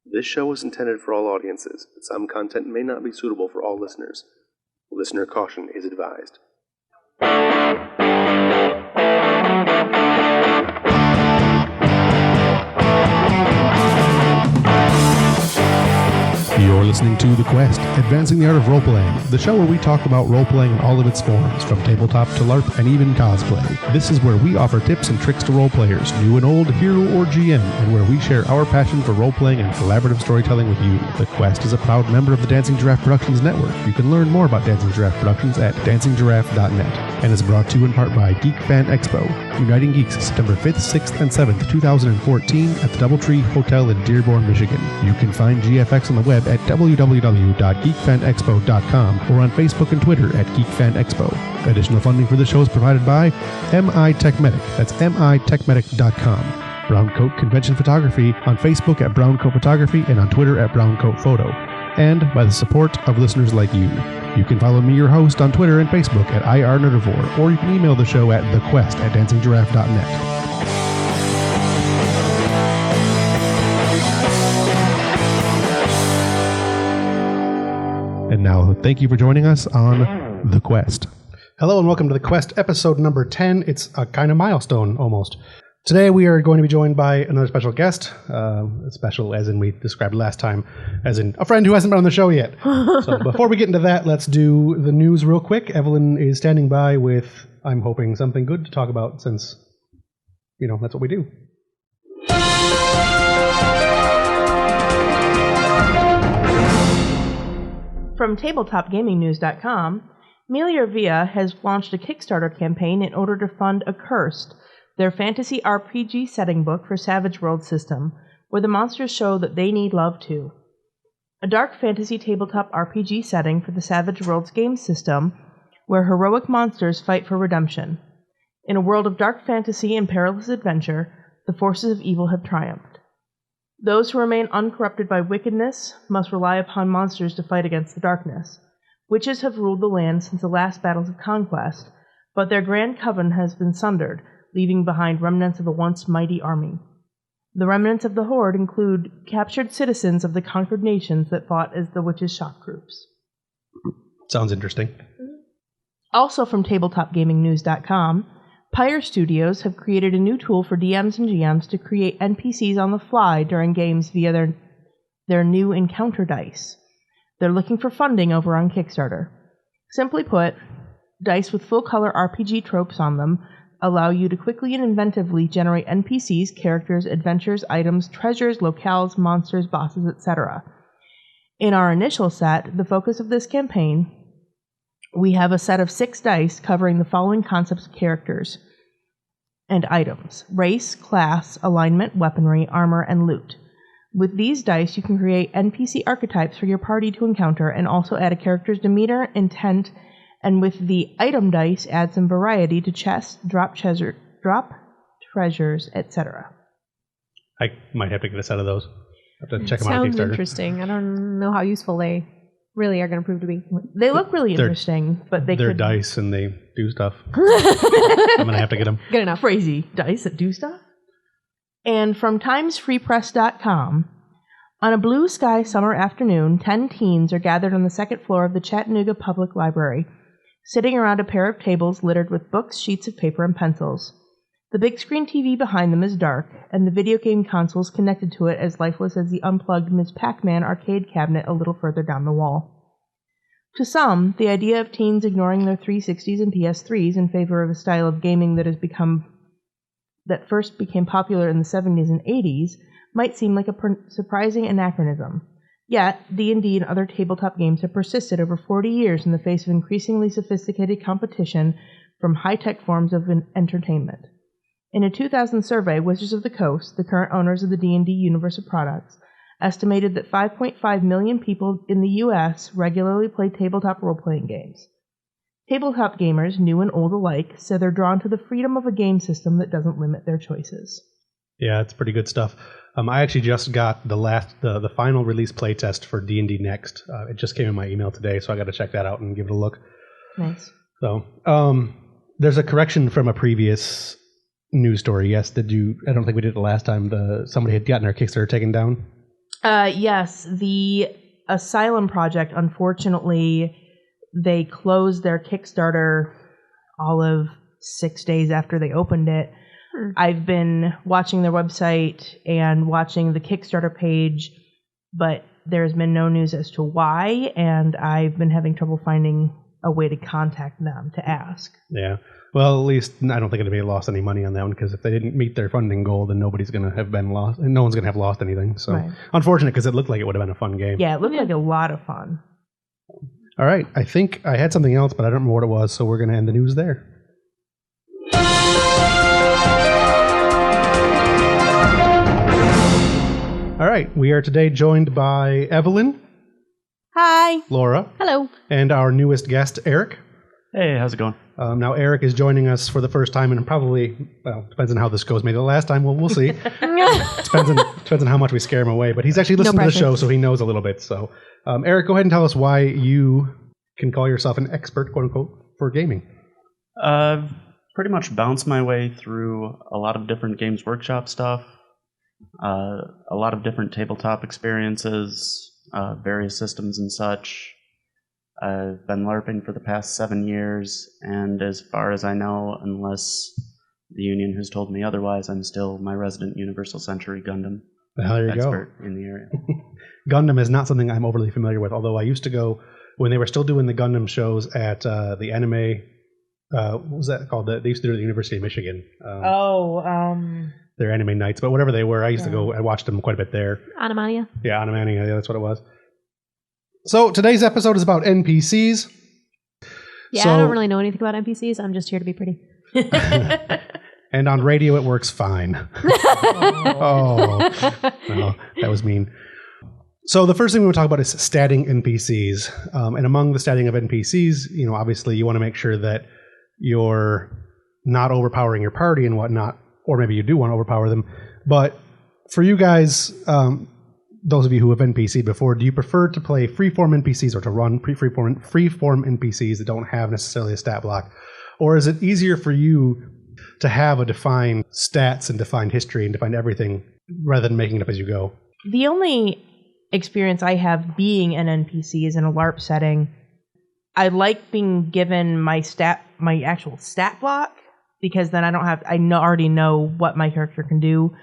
This show is intended for all audiences, but some content may not be suitable for all listeners. Listener caution is advised. You're listening to The Quest, Advancing the Art of Role-Playing, the show where we talk about role-playing in all of its forms, from tabletop to LARP and even cosplay. This is where we offer tips and tricks to role-players, new and old, hero or GM, and where we share our passion for role-playing and collaborative storytelling with you. The Quest is a proud member of the Dancing Giraffe Productions Network. You can learn more about Dancing Giraffe Productions at dancing.giraffe.net, and is brought to you in part by Geek Fan Expo, uniting geeks September 5th, 6th, and 7th, 2014 at the Doubletree Hotel in Dearborn, Michigan. You can find GFX on the web at www.geekfanexpo.com or on Facebook and Twitter at GeekFanExpo. Additional funding for the show is provided by MI Techmedic. That's mitechmedic.com. Browncoat Convention Photography on Facebook at Browncoat Photography and on Twitter at Browncoat Photo. And by the support of listeners like you. You can follow me, your host, on Twitter and Facebook at IRNerdivore, or you can email the show at thequest@dancinggiraffe.net. And now, thank you for joining us on The Quest. Hello and welcome to The Quest, episode number 10. It's a kind of milestone, almost. Today we are going to be joined by another special guest. Special as in we described last time, as in a friend who hasn't been on the show yet. So before we get into that, let's do the news real quick. Evelyn is standing by with, I'm hoping, something good to talk about since, that's what we do. From tabletopgamingnews.com, Melior Via has launched a Kickstarter campaign in order to fund Accursed, their fantasy RPG setting book for Savage World system, where the monsters show that they need love too. A dark fantasy tabletop RPG setting for the Savage Worlds game system, where heroic monsters fight for redemption. In a world of dark fantasy and perilous adventure, the forces of evil have triumphed. Those who remain uncorrupted by wickedness must rely upon monsters to fight against the darkness. Witches have ruled the land since the last battles of conquest, but their grand coven has been sundered, leaving behind remnants of a once mighty army. The remnants of the Horde include captured citizens of the conquered nations that fought as the witches' shock troops. Sounds interesting. Also from tabletopgamingnews.com, Pyre Studios have created a new tool for DMs and GMs to create NPCs on the fly during games via their new encounter dice. They're looking for funding over on Kickstarter. Simply put, dice with full-color RPG tropes on them allow you to quickly and inventively generate NPCs, characters, adventures, items, treasures, locales, monsters, bosses, etc. In our initial set, the focus of this campaign, we have a set of 6 dice covering the following concepts of characters and items: race, class, alignment, weaponry, armor, and loot. With these dice, you can create NPC archetypes for your party to encounter and also add a character's demeanor, intent, and with the item dice, add some variety to chests, drop treasures, etc. I might have to get a set of those. Have to check them out on Kickstarter. Sounds interesting. I don't know how useful they really are going to prove to be. They look really interesting, but they're dice and they do stuff. I'm going to have to get them. Good enough. Crazy dice that do stuff. And from timesfreepress.com, on a blue sky summer afternoon, 10 teens are gathered on the second floor of the Chattanooga Public Library, sitting around a pair of tables littered with books, sheets of paper, and pencils. The big screen TV behind them is dark, and the video game consoles connected to it as lifeless as the unplugged Ms. Pac-Man arcade cabinet a little further down the wall. To some, the idea of teens ignoring their 360s and PS3s in favor of a style of gaming that first became popular in the 70s and 80s might seem like a surprising anachronism. Yet, D&D and other tabletop games have persisted over 40 years in the face of increasingly sophisticated competition from high-tech forms of entertainment. In a 2000 survey, Wizards of the Coast, the current owners of the D&D universe of products, estimated that 5.5 million people in the U.S. regularly play tabletop role-playing games. Tabletop gamers, new and old alike, say they're drawn to the freedom of a game system that doesn't limit their choices. Yeah, it's pretty good stuff. I actually just got the final release playtest for D&D Next. It just came in my email today, so I got to check that out and give it a look. Nice. So, there's a correction from a previous news story. Yes, I don't think we did it last time. Somebody had gotten our Kickstarter taken down. Yes, the Asylum project, unfortunately, they closed their Kickstarter all of 6 days after they opened it. I've been watching their website and watching the Kickstarter page, but there's been no news as to why, and I've been having trouble finding a way to contact them to ask. Yeah. Well, at least I don't think anybody lost any money on that one, because if they didn't meet their funding goal, then nobody's going to have been lost, and no one's going to have lost anything. So Right. Unfortunate, because it looked like it would have been a fun game. Yeah, it looked like a lot of fun. All right. I think I had something else, but I don't remember what it was, so we're going to end the news there. All right. We are today joined by Evelyn, Hi. Laura, Hello. and our newest guest, Eric. Hey, how's it going? Now, Eric is joining us for the first time, and probably, well, depends on how this goes. Maybe the last time, we'll see. Depends on how much we scare him away. But he's actually listened to the pressure. show, so he knows a little bit. So, Eric, go ahead and tell us why you can call yourself an expert, quote unquote, for gaming. Pretty much bounced my way through a lot of different Games Workshop stuff, a lot of different tabletop experiences, various systems and such. I've been LARPing for the past 7 years, and as far as I know, unless the Union has told me otherwise, I'm still my resident Universal Century Gundam Well, there you expert in the area. go. Gundam is not something I'm overly familiar with, although I used to go, when they were still doing the Gundam shows at the anime, what was that called? They used to do it at the University of Michigan. Their anime nights, but whatever they were, I used to go, I watched them quite a bit there. Animania. Yeah, Animania, yeah, that's what it was. So today's episode is about NPCs. Yeah, So- I don't really know anything about NPCs. I'm just here to be pretty. And on radio, it works fine. Oh, no, that was mean. So the first thing we want to talk about is statting NPCs. And among the statting of NPCs, obviously you want to make sure that you're not overpowering your party and whatnot, or maybe you do want to overpower them. But for you guys, those of you who have NPC'd before, do you prefer to play freeform NPCs or to run freeform NPCs that don't have necessarily a stat block? Or is it easier for you to have a defined stats and defined history and defined everything rather than making it up as you go? The only experience I have being an NPC is in a LARP setting. I like being given my actual stat block, because then I already know what my character can do.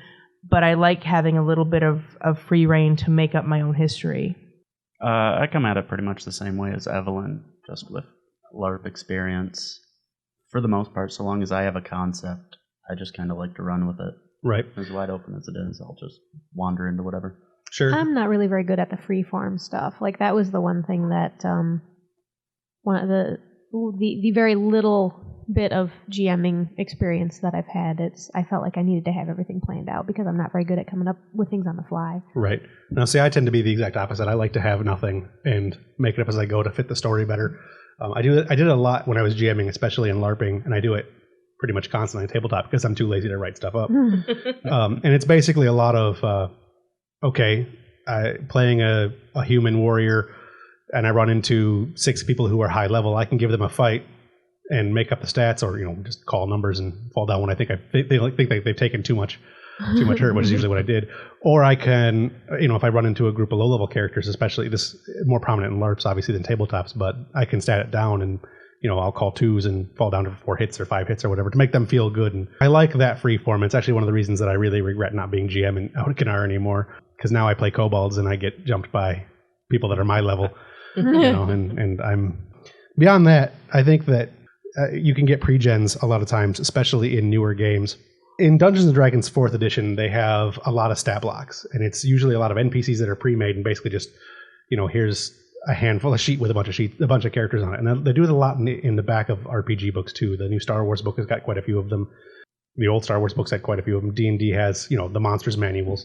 But I like having a little bit of free reign to make up my own history. I come at it pretty much the same way as Evelyn, just with LARP experience. For the most part, so long as I have a concept, I just kind of like to run with it. Right. As wide open as it is, I'll just wander into whatever. Sure. I'm not really very good at the freeform stuff. Like, that was the one thing that one of the very little bit of GMing experience that I've had, I felt like I needed to have everything planned out because I'm not very good at coming up with things on the fly. Right. Now, see, I tend to be the exact opposite. I like to have nothing and make it up as I go to fit the story better. I did it a lot when I was GMing, especially in LARPing, and I do it pretty much constantly on tabletop because I'm too lazy to write stuff up. And it's basically a lot of, playing a human warrior, and I run into 6 people who are high level. I can give them a fight and make up the stats, or just call numbers and fall down when I think they think they've taken too much hurt, which is usually what I did. Or I can, if I run into a group of low level characters, especially this more prominent in LARPs obviously than tabletops, but I can stat it down and I'll call 2s and fall down to 4 hits or 5 hits or whatever to make them feel good. And I like that free form. It's actually one of the reasons that I really regret not being GM in Outkinar anymore, because now I play kobolds and I get jumped by people that are my level, and I'm beyond that. I think that you can get pre-gens a lot of times, especially in newer games. In Dungeons & Dragons 4th edition, they have a lot of stat blocks, and it's usually a lot of NPCs that are pre-made and basically just, here's a sheet with a bunch of characters on it. And they do it a lot in the back of RPG books too. The new Star Wars book has got quite a few of them. The old Star Wars books had quite a few of them. D&D has, the monsters manuals.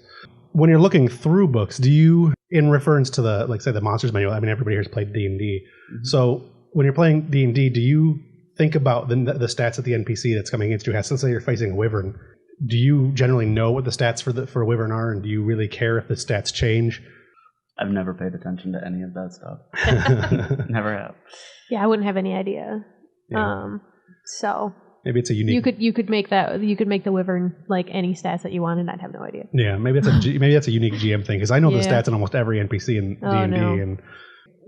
When you're looking through books, do you, in reference to the monsters manual, I mean, everybody here has played D&D. Mm-hmm. So when you're playing D&D, do you think about the stats that the NPC that's coming against you has? Let's say you're facing a wyvern. Do you generally know what the stats for a wyvern are, and do you really care if the stats change? I've never paid attention to any of that stuff. Never have. Yeah, I wouldn't have any idea. Yeah. Maybe it's a unique. You could make the wyvern like any stats that you want, and I'd have no idea. Yeah, maybe that's a unique GM thing because I know the Yeah. stats on almost every NPC in D&D, no. and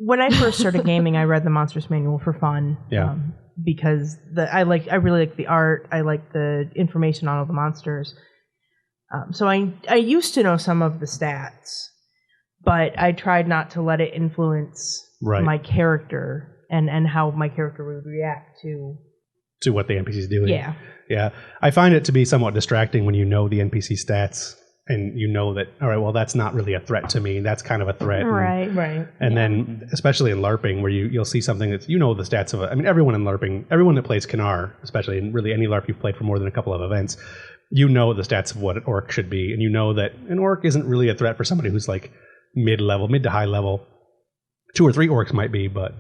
When I first started gaming, I read the Monsters Manual for fun. Yeah. Because I really like the art. I like the information on all the monsters. So I used to know some of the stats, but I tried not to let it influence Right. my character and how my character would react to. to what the NPC's doing. Yeah. Yeah. I find it to be somewhat distracting when you know the NPC stats and you know that, all right, well, that's not really a threat to me. That's kind of a threat. Right. Right. And then, especially in LARPing, where you'll see something that's, the stats of it. I mean, everyone in LARPing, everyone that plays Canar, especially in really any LARP you've played for more than a couple of events, the stats of what an orc should be. And you know that an orc isn't really a threat for somebody who's like mid to high level. 2 or 3 orcs might be, but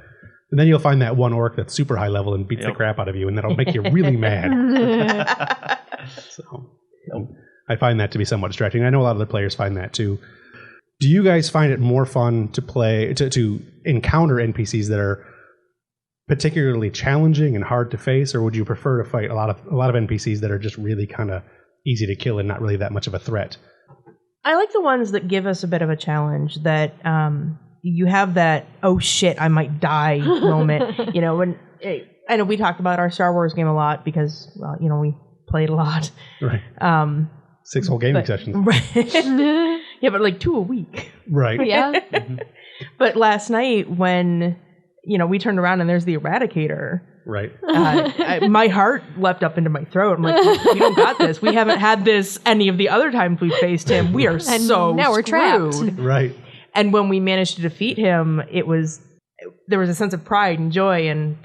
and then you'll find that one orc that's super high level and beats the crap out of you, and that'll make you really mad. So I find that to be somewhat distracting. I know a lot of the players find that too. Do you guys find it more fun to play to encounter NPCs that are particularly challenging and hard to face, or would you prefer to fight a lot of NPCs that are just really kind of easy to kill and not really that much of a threat? I like the ones that give us a bit of a challenge, that you have that, oh shit, I might die moment. When I know we talked about our Star Wars game a lot because, well, we played a lot. Right. 6 whole gaming sessions. Right. Yeah, but like 2 a week. Right. Yeah. But last night when, we turned around and there's the Eradicator. Right. My heart leapt up into my throat. I'm like, we don't got this. We haven't had this any of the other times we faced him. We are And so now we're trapped. screwed. Right. And when we managed to defeat him, there was a sense of pride and joy and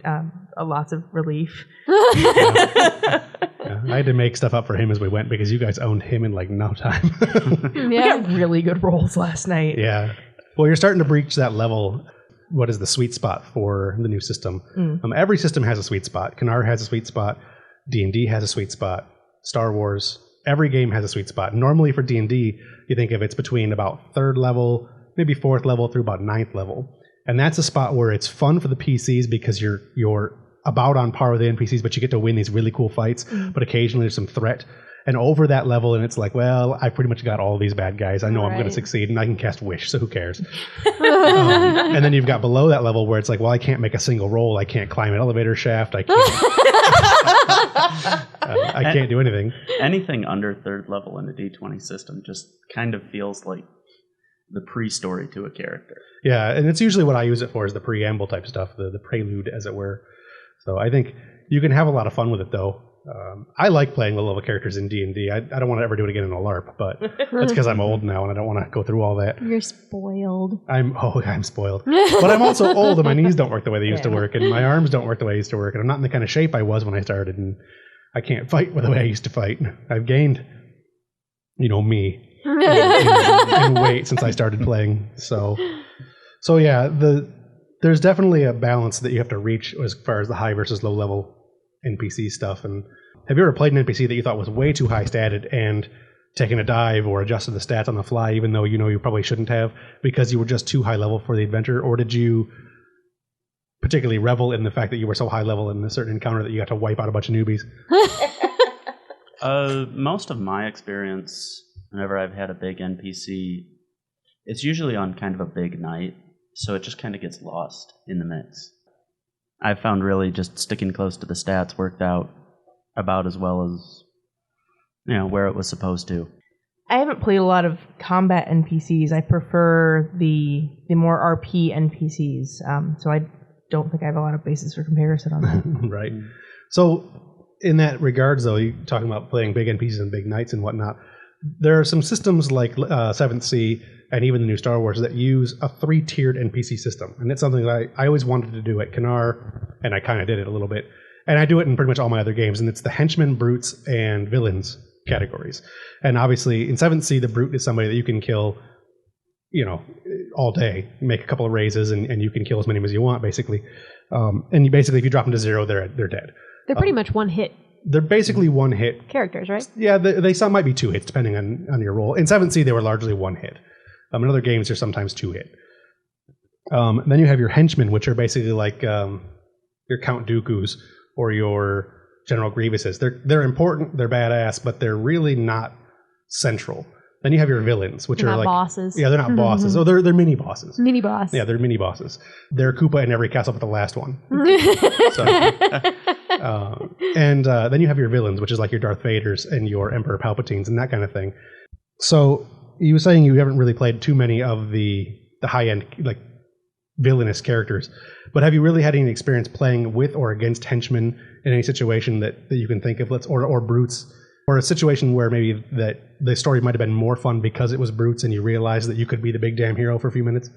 a lots of relief. Yeah, I had to make stuff up for him as we went because you guys owned him in like no time. We got really good rolls last night. Yeah. Well, you're starting to breach that level. What is the sweet spot for the new system? Every system has a sweet spot. Canar has a sweet spot. D&D has a sweet spot. Star Wars, every game has a sweet spot. Normally for D&D, you think of it's between about 3rd level, maybe 4th level through about 9th level. And that's a spot where it's fun for the PCs because you're about on par with the NPCs, but you get to win these really cool fights. But occasionally there's some threat. And over that level, and it's like, well, I pretty much got all these bad guys. I know I'm going to succeed, and I can cast Wish, so who cares? And then you've got below that level where it's like, well, I can't make a single roll. I can't climb an elevator shaft. I can't do anything. Anything under 3rd level in a D20 system just kind of feels like the pre-story to a character. Yeah, and it's usually what I use it for is the preamble type stuff, the prelude, as it were. So I think you can have a lot of fun with it, though. I like playing low-level characters in D&D. I don't want to ever do it again in a LARP, but that's because I'm old now and I don't want to go through all that. You're spoiled. I'm spoiled. But I'm also old and my knees don't work the way they used to work and my arms don't work the way they used to work and I'm not in the kind of shape I was when I started and I can't fight the way I used to fight. I've gained, me in weight since I started playing. So yeah, there's definitely a balance that you have to reach as far as the high versus low level NPC stuff. And have you ever played an NPC that you thought was way too high statted and taken a dive or adjusted the stats on the fly, even though you probably shouldn't have because you were just too high level for the adventure? Or did you particularly revel in the fact that you were so high level in a certain encounter that you got to wipe out a bunch of newbies? Most of my experience, whenever I've had a big NPC, it's usually on kind of a big night, so it just kind of gets lost in the mix. I've found really just sticking close to the stats worked out about as well as, where it was supposed to. I haven't played a lot of combat NPCs. I prefer the more RP NPCs, so I don't think I have a lot of basis for comparison on that. Right. So in that regards, though, you're talking about playing big NPCs and big knights and whatnot, there are some systems like 7th Sea and even the new Star Wars that use a 3-tiered NPC system. And it's something that I always wanted to do at Canar, and I kind of did it a little bit. And I do it in pretty much all my other games, and it's the henchmen, brutes, and villains categories. And obviously, in 7th Sea, the brute is somebody that you can kill, all day. Make a couple of raises, and you can kill as many as you want, basically. And if you drop them to 0, they're dead. They're pretty much one hit They're basically one hit characters, right? Yeah, they some might be 2 hits depending on your role. In 7th Sea, they were largely 1 hit. In other games, they're sometimes 2 hit. Then you have your henchmen, which are basically like your Count Dooku's or your General Grievous is. They're important, they're badass, but they're really not central. Then you have your villains, which They're are not like bosses. Yeah, they're not bosses. Oh, they're mini bosses. Mini boss. Yeah, they're mini bosses. They're Koopa in every castle but the last one. So, then you have your villains, which is like your Darth Vaders and your Emperor Palpatines and that kind of thing. So you were saying you haven't really played too many of the high end like villainous characters, but have you really had any experience playing with or against henchmen in any situation that you can think of? Or brutes, or a situation where maybe that the story might have been more fun because it was brutes and you realized that you could be the big damn hero for a few minutes?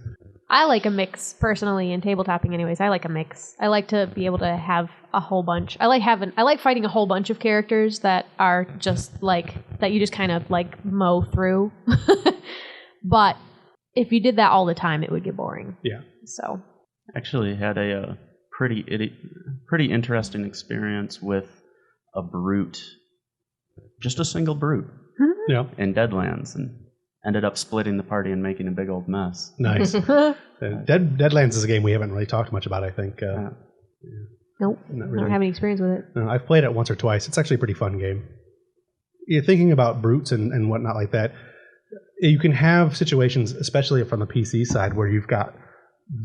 I like a mix personally in tabletopping anyways. I like a mix. I like to be able to have a whole bunch. I like fighting a whole bunch of characters that are just like that you just kind of like mow through. But if you did that all the time, it would get boring. Yeah. So Actually had a pretty interesting experience with a brute, just a single brute Yeah. in Deadlands, and ended up splitting the party and making a big old mess. Nice. Deadlands is a game we haven't really talked much about, I think. nope, Not I really. don't have any experience with it. No, I've played it once or twice. It's actually a pretty fun game. You're thinking about brutes and whatnot like that. You can have situations, especially from the PC side, where you've got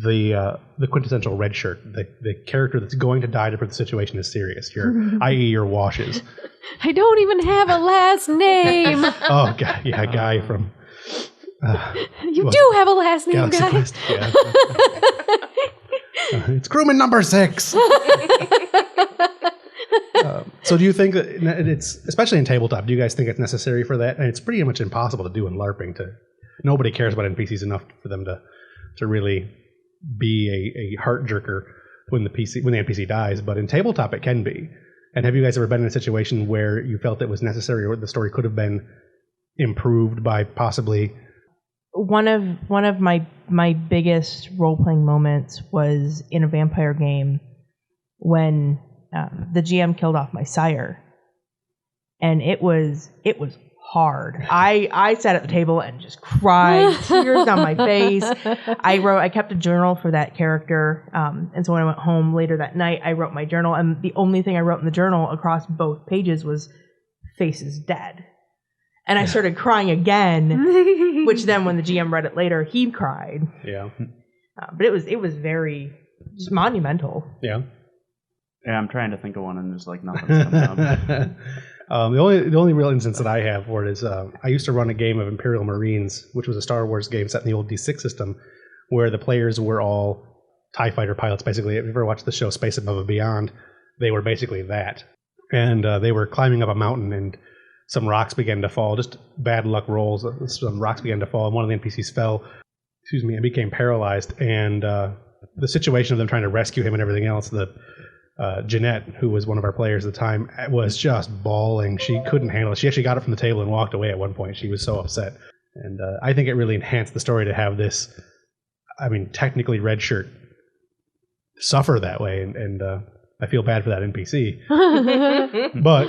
the quintessential red shirt, the character that's going to die to prove the situation is serious. I.e. your washes. I don't even have a last name. Oh, guy from. You do have a last name, Galaxy guy. Quest. Yeah. It's crewman number 6. So do you think that it's, especially in tabletop, do you guys think it's necessary for that? And it's pretty much impossible to do in LARPing. Nobody cares about NPCs enough for them to really be a heart jerker when the NPC dies. But in tabletop, it can be. And have you guys ever been in a situation where you felt it was necessary, or the story could have been improved by possibly? One of my biggest role playing moments was in a vampire game when the GM killed off my sire, and it was hard. I sat at the table and just cried, tears down my face. I kept a journal for that character, and so when I went home later that night, I wrote my journal, and the only thing I wrote in the journal across both pages was "Face is dead," and I started crying again. Which then, when the GM read it later, he cried. Yeah, but it was very just monumental. Yeah. Yeah, I'm trying to think of one, and there's like nothing's coming up. The only real instance that I have for it is I used to run a game of Imperial Marines, which was a Star Wars game set in the old D6 system, where the players were all TIE fighter pilots. Basically, if you ever watched the show Space Above and Beyond, they were basically that, and they were climbing up a mountain, and some rocks began to fall. Just bad luck rolls. Some rocks began to fall, and one of the NPCs fell. And became paralyzed. And the situation of them trying to rescue him and everything else, Jeanette, who was one of our players at the time, was just bawling. She couldn't handle it. She actually got up from the table and walked away at one point. She was so upset. And I think it really enhanced the story to have this, technically red shirt suffer that way. And I feel bad for that NPC. But,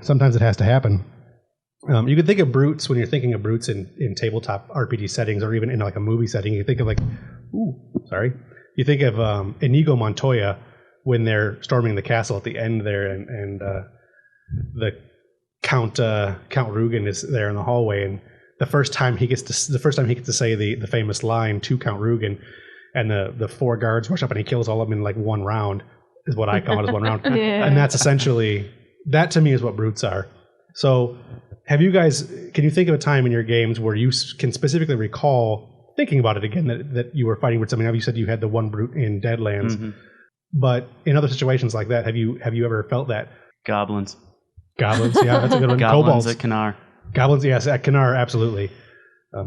sometimes it has to happen. You could think of brutes when you're thinking of brutes in tabletop RPG settings, or even in like a movie setting. You think of you think of Inigo Montoya when they're storming the castle at the end there, and the Count Rugen is there in the hallway, and the first time he gets to say the famous line to Count Rugen, and the 4 guards rush up and he kills all of them in like one round, is what I call it, as one round. Yeah. And that's essentially, that to me is what brutes are. So can you think of a time in your games where you can specifically recall thinking about it again, that you were fighting with something? You said you had the one brute in Deadlands. Mm-hmm. But in other situations like that, have you ever felt that? Goblins, yeah, that's a good one. Goblins Kobolds at Kanar. Goblins, yes, at Kanar, absolutely.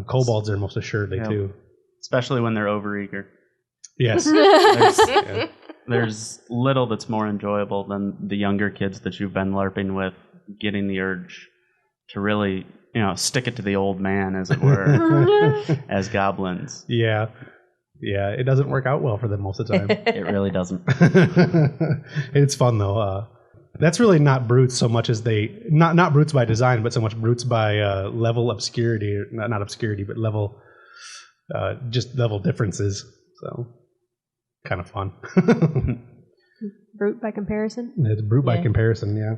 Kobolds are most assuredly too. Especially when they're overeager. Yes. There's little that's more enjoyable than the younger kids that you've been LARPing with getting the urge to really, stick it to the old man, as it were, as goblins. Yeah. Yeah, it doesn't work out well for them most of the time. It really doesn't. It's fun though. That's really not brutes so much as not brutes by design, but so much brutes by level obscurity, not obscurity, but level, just level differences. So kind of fun. Brute by comparison. It's brute by comparison, yeah.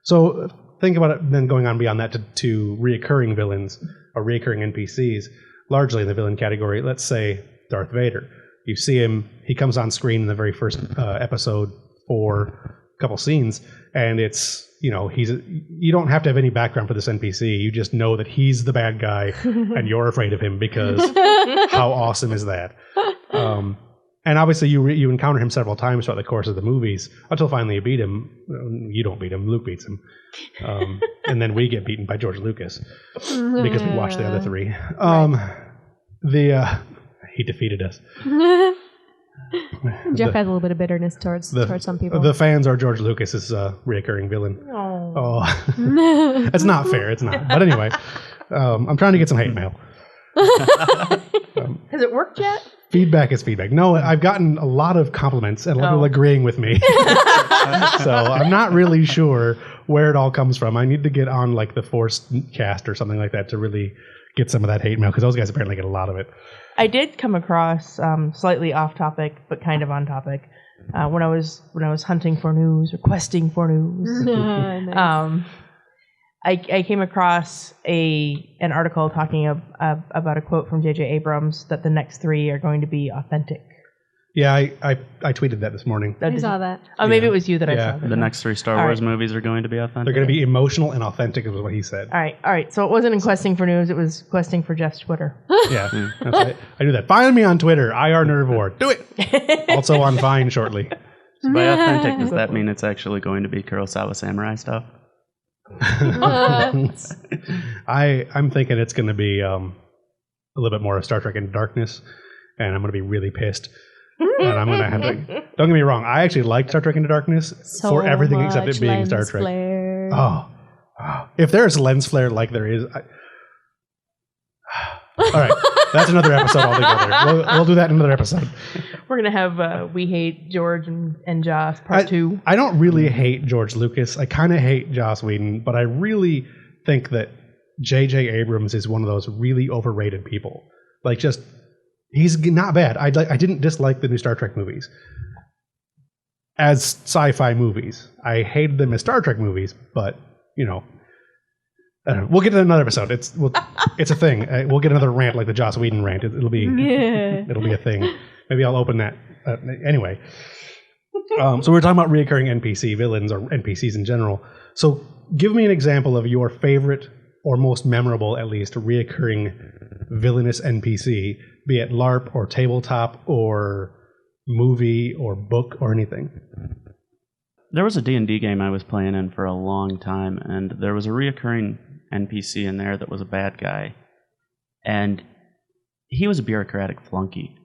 So think about it then going on beyond that to reoccurring villains or reoccurring NPCs, largely in the villain category. Let's say Darth Vader. You see him, he comes on screen in the very first episode for a couple scenes, and it's, you know, you don't have to have any background for this NPC. You just know that he's the bad guy and you're afraid of him because how awesome is that? And obviously you encounter him several times throughout the course of the movies until finally you beat him. You don't beat him, Luke beats him. And then we get beaten by George Lucas because we watched the other three. He defeated us. Jeff has a little bit of bitterness towards some people. The fans are George Lucas's reoccurring villain. Oh. It's not fair. It's not. But anyway, I'm trying to get some hate mail. Has it worked yet? Feedback is feedback. No, I've gotten a lot of compliments and a lot of people agreeing with me. So I'm not really sure where it all comes from. I need to get on like the Force cast or something like that to really get some of that hate mail because those guys apparently get a lot of it. I did come across slightly off topic, but kind of on topic, when I was hunting for news or questing for news. Nice. I came across an article talking about a quote from J.J. Abrams that the next three are going to be authentic. Yeah, I tweeted that this morning. I saw that. Oh, maybe it was you that I saw. The next three Star Wars movies are going to be authentic. They're going to be emotional and authentic, is what he said. All right. So it wasn't in questing for news; it was questing for Jeff's Twitter. Yeah, that's right. I do that. Find me on Twitter, IR Nerdivore. Do it. Also on Vine shortly. So by authentic, does that mean it's actually going to be Kurosawa Samurai stuff? I'm thinking it's going to be a little bit more of Star Trek Into Darkness, and I'm going to be really pissed. And I'm going to have to... Don't get me wrong, I actually liked Star Trek Into Darkness for everything except it being Star Trek. Flare. Oh. If there's lens flare like there is... All right, that's another episode altogether. We'll do that in another episode. We're going to have We Hate George and Joss Part 2. I don't really hate George Lucas. I kind of hate Joss Whedon, but I really think that J.J. Abrams is one of those really overrated people. Like, just... He's not bad. I didn't dislike the new Star Trek movies as sci-fi movies. I hated them as Star Trek movies, but, you know, we'll get to another episode. It's a thing. We'll get another rant like the Joss Whedon rant. It'll be a thing. Maybe I'll open that. Anyway. So we're talking about reoccurring NPC villains or NPCs in general. So give me an example of your favorite or most memorable, at least, reoccurring villainous NPC, be it LARP or tabletop or movie or book or anything. There was a D&D game I was playing in for a long time, and there was a reoccurring NPC in there that was a bad guy. And he was a bureaucratic flunky.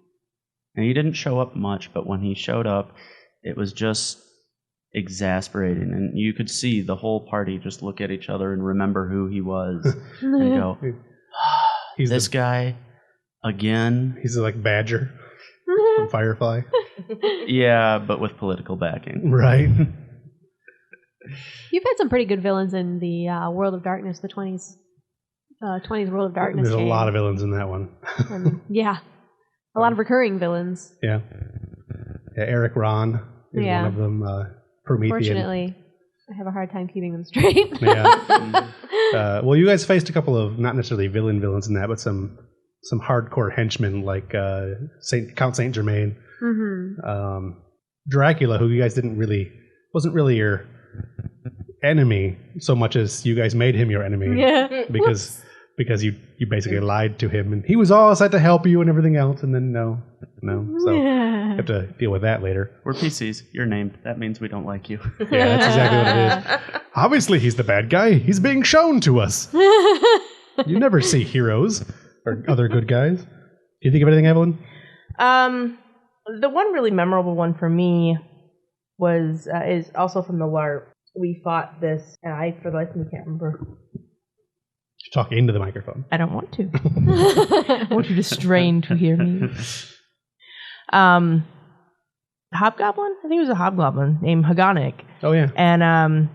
And he didn't show up much, but when he showed up, it was just exasperating. And you could see the whole party just look at each other and remember who he was and go, He's this guy again? He's like Badger from Firefly. Yeah, but with political backing. Right. You've had some pretty good villains in the World of Darkness, the 20s World of Darkness There's game. a lot of villains in that one. Yeah. A lot of recurring villains. Yeah. Eric Ron is one of them. Promethean. Fortunately, I have a hard time keeping them straight. Yeah. Well, you guys faced a couple of, not necessarily villains in that, but some hardcore henchmen like Count Saint Germain. Mm-hmm. Dracula, who you guys wasn't really your enemy so much as you guys made him your enemy. Yeah. Because you basically lied to him, and he was all set to help you and everything else, and then no. So you have to deal with that later. We're PCs. You're named. That means we don't like you. Yeah, that's exactly what it is. Obviously, he's the bad guy. He's being shown to us. You never see heroes or other good guys. Do you think of anything, Evelyn? The one really memorable one for me is also from the LARP. We fought this, and I, for the life of me, can't remember. Talk into the microphone. I don't want to. I want you to strain to hear me. Hobgoblin? I think it was a hobgoblin named Hagonic. Oh, yeah. And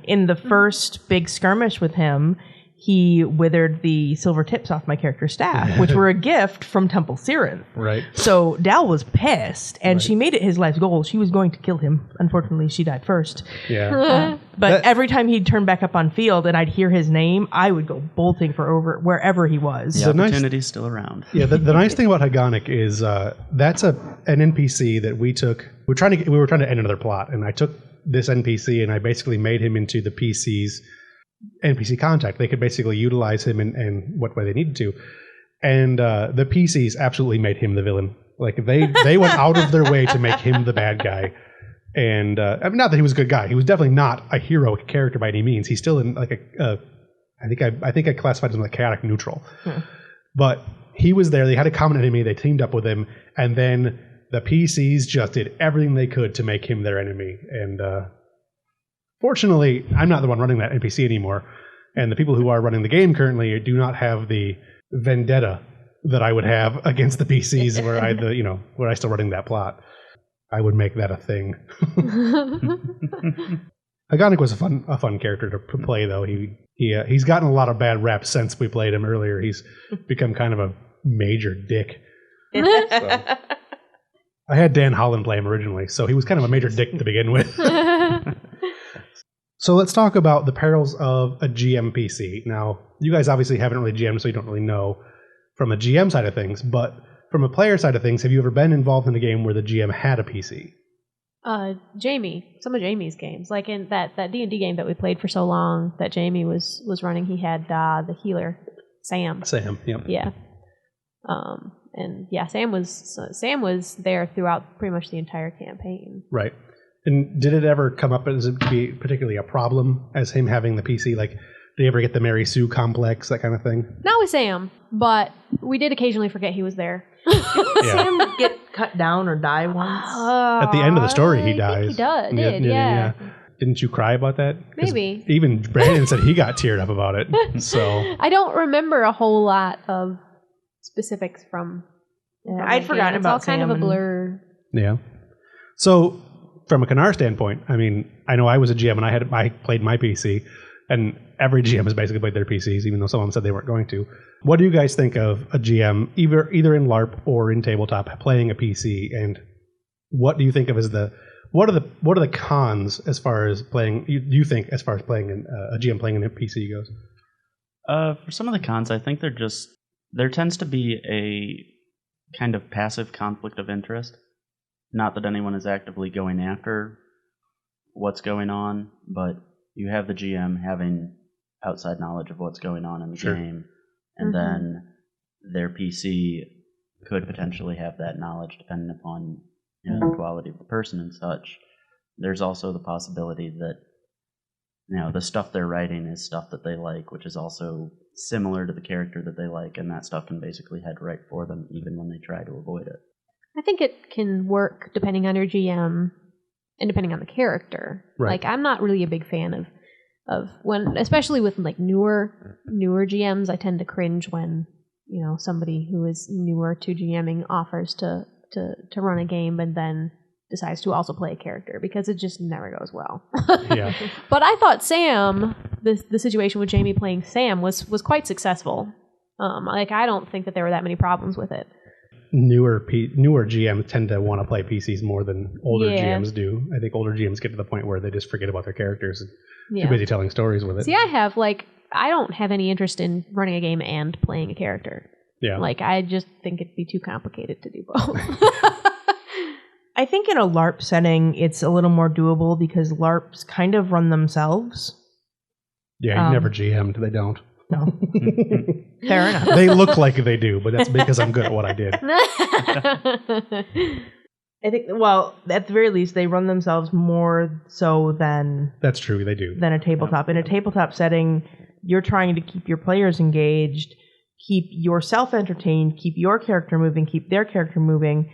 in the first big skirmish with him, he withered the silver tips off my character's staff, which were a gift from Temple Siren. Right. So Dal was pissed, and she made it his life's goal. She was going to kill him. Unfortunately, she died first. Yeah. But every time he'd turn back up on field and I'd hear his name, I would go bolting for over wherever he was. The opportunity's still around. Yeah, the nice thing about Hagonic is that's an NPC that we took. We were trying to end another plot, and I took this NPC and I basically made him into the PC's NPC contact. They could basically utilize him in what way they needed to, and the PCs absolutely made him the villain. Like they went out of their way to make him the bad guy. And I mean, not that he was a good guy. He was definitely not a hero character by any means. He's still in like I think I classified him as chaotic neutral. But he was there. They had a common enemy. They teamed up with him, and then the PCs just did everything they could to make him their enemy. And fortunately, I'm not the one running that NPC anymore. And the people who are running the game currently do not have the vendetta that I would have against the PCs where I still running that plot. I would make that a thing. Hagonic was a fun character to play, though. He's gotten a lot of bad rap since we played him earlier. He's become kind of a major dick. So, I had Dan Holland play him originally, so he was kind of a major dick to begin with. So let's talk about the perils of a GM PC. Now, you guys obviously haven't really GM'd, so you don't really know from a GM side of things, but from a player side of things, have you ever been involved in a game where the GM had a PC? Some of Jamie's games, like in that D&D game that we played for so long that Jamie was running, he had the healer, Sam. Sam, yep. Yeah. And yeah, Sam was there throughout pretty much the entire campaign. Right. And did it ever come up as to be particularly a problem as him having the PC? Like, did he ever get the Mary Sue complex, that kind of thing? Not with Sam, but we did occasionally forget he was there. Sam get cut down or die once? At the end of the story, he dies. Think he did, yeah. Didn't you cry about that? Maybe. Even Brandon said he got teared up about it. So I don't remember a whole lot of specifics from. I'd forgotten about Sam. It's all kind of a blur. Yeah. So from a Kanar standpoint, I mean, I know I was a GM and I played my PC, and every GM has basically played their PCs, even though some of them said they weren't going to. What do you guys think of a GM, either in LARP or in tabletop, playing a PC, and what do you think of as what are the cons as far as playing? You think as far as playing a GM playing a PC goes? For some of the cons, I think there tends to be a kind of passive conflict of interest. Not that anyone is actively going after what's going on, but you have the GM having outside knowledge of what's going on in the game, and then their PC could potentially have that knowledge depending upon the quality of the person and such. There's also the possibility that the stuff they're writing is stuff that they like, which is also similar to the character that they like, and that stuff can basically head right for them even when they try to avoid it. I think it can work depending on your GM and depending on the character. Right. Like, I'm not really a big fan of when, especially with like newer GMs, I tend to cringe when somebody who is newer to GMing offers to run a game and then decides to also play a character, because it just never goes well. Yeah. But I thought Sam, the situation with Jamie playing Sam was quite successful. I don't think that there were that many problems with it. Newer GMs tend to want to play PCs more than older GMs do. I think older GMs get to the point where they just forget about their characters and too busy telling stories with it. See, I don't have any interest in running a game and playing a character. Yeah. I just think it'd be too complicated to do both. I think in a LARP setting, it's a little more doable because LARPs kind of run themselves. Yeah, you never GM'd. They don't. No. Fair enough. They look like they do, but that's because I'm good at what I did. I think, well, at the very least, they run themselves more so than... That's true, they do. ...than a tabletop. In a tabletop setting, you're trying to keep your players engaged, keep yourself entertained, keep your character moving, keep their character moving,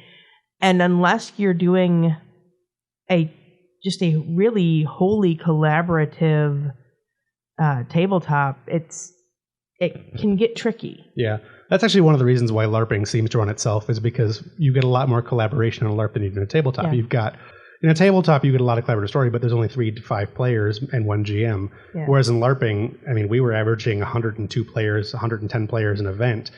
and unless you're doing just a really wholly collaborative tabletop, it can get tricky. Yeah. That's actually one of the reasons why LARPing seems to run itself, is because you get a lot more collaboration on a LARP than you do in a tabletop. Yeah. You've got, in a tabletop, you get a lot of collaborative story, but there's only 3 to 5 players and 1 GM. Yeah. Whereas in LARPing, I mean, we were averaging 102 players, 110 players an event.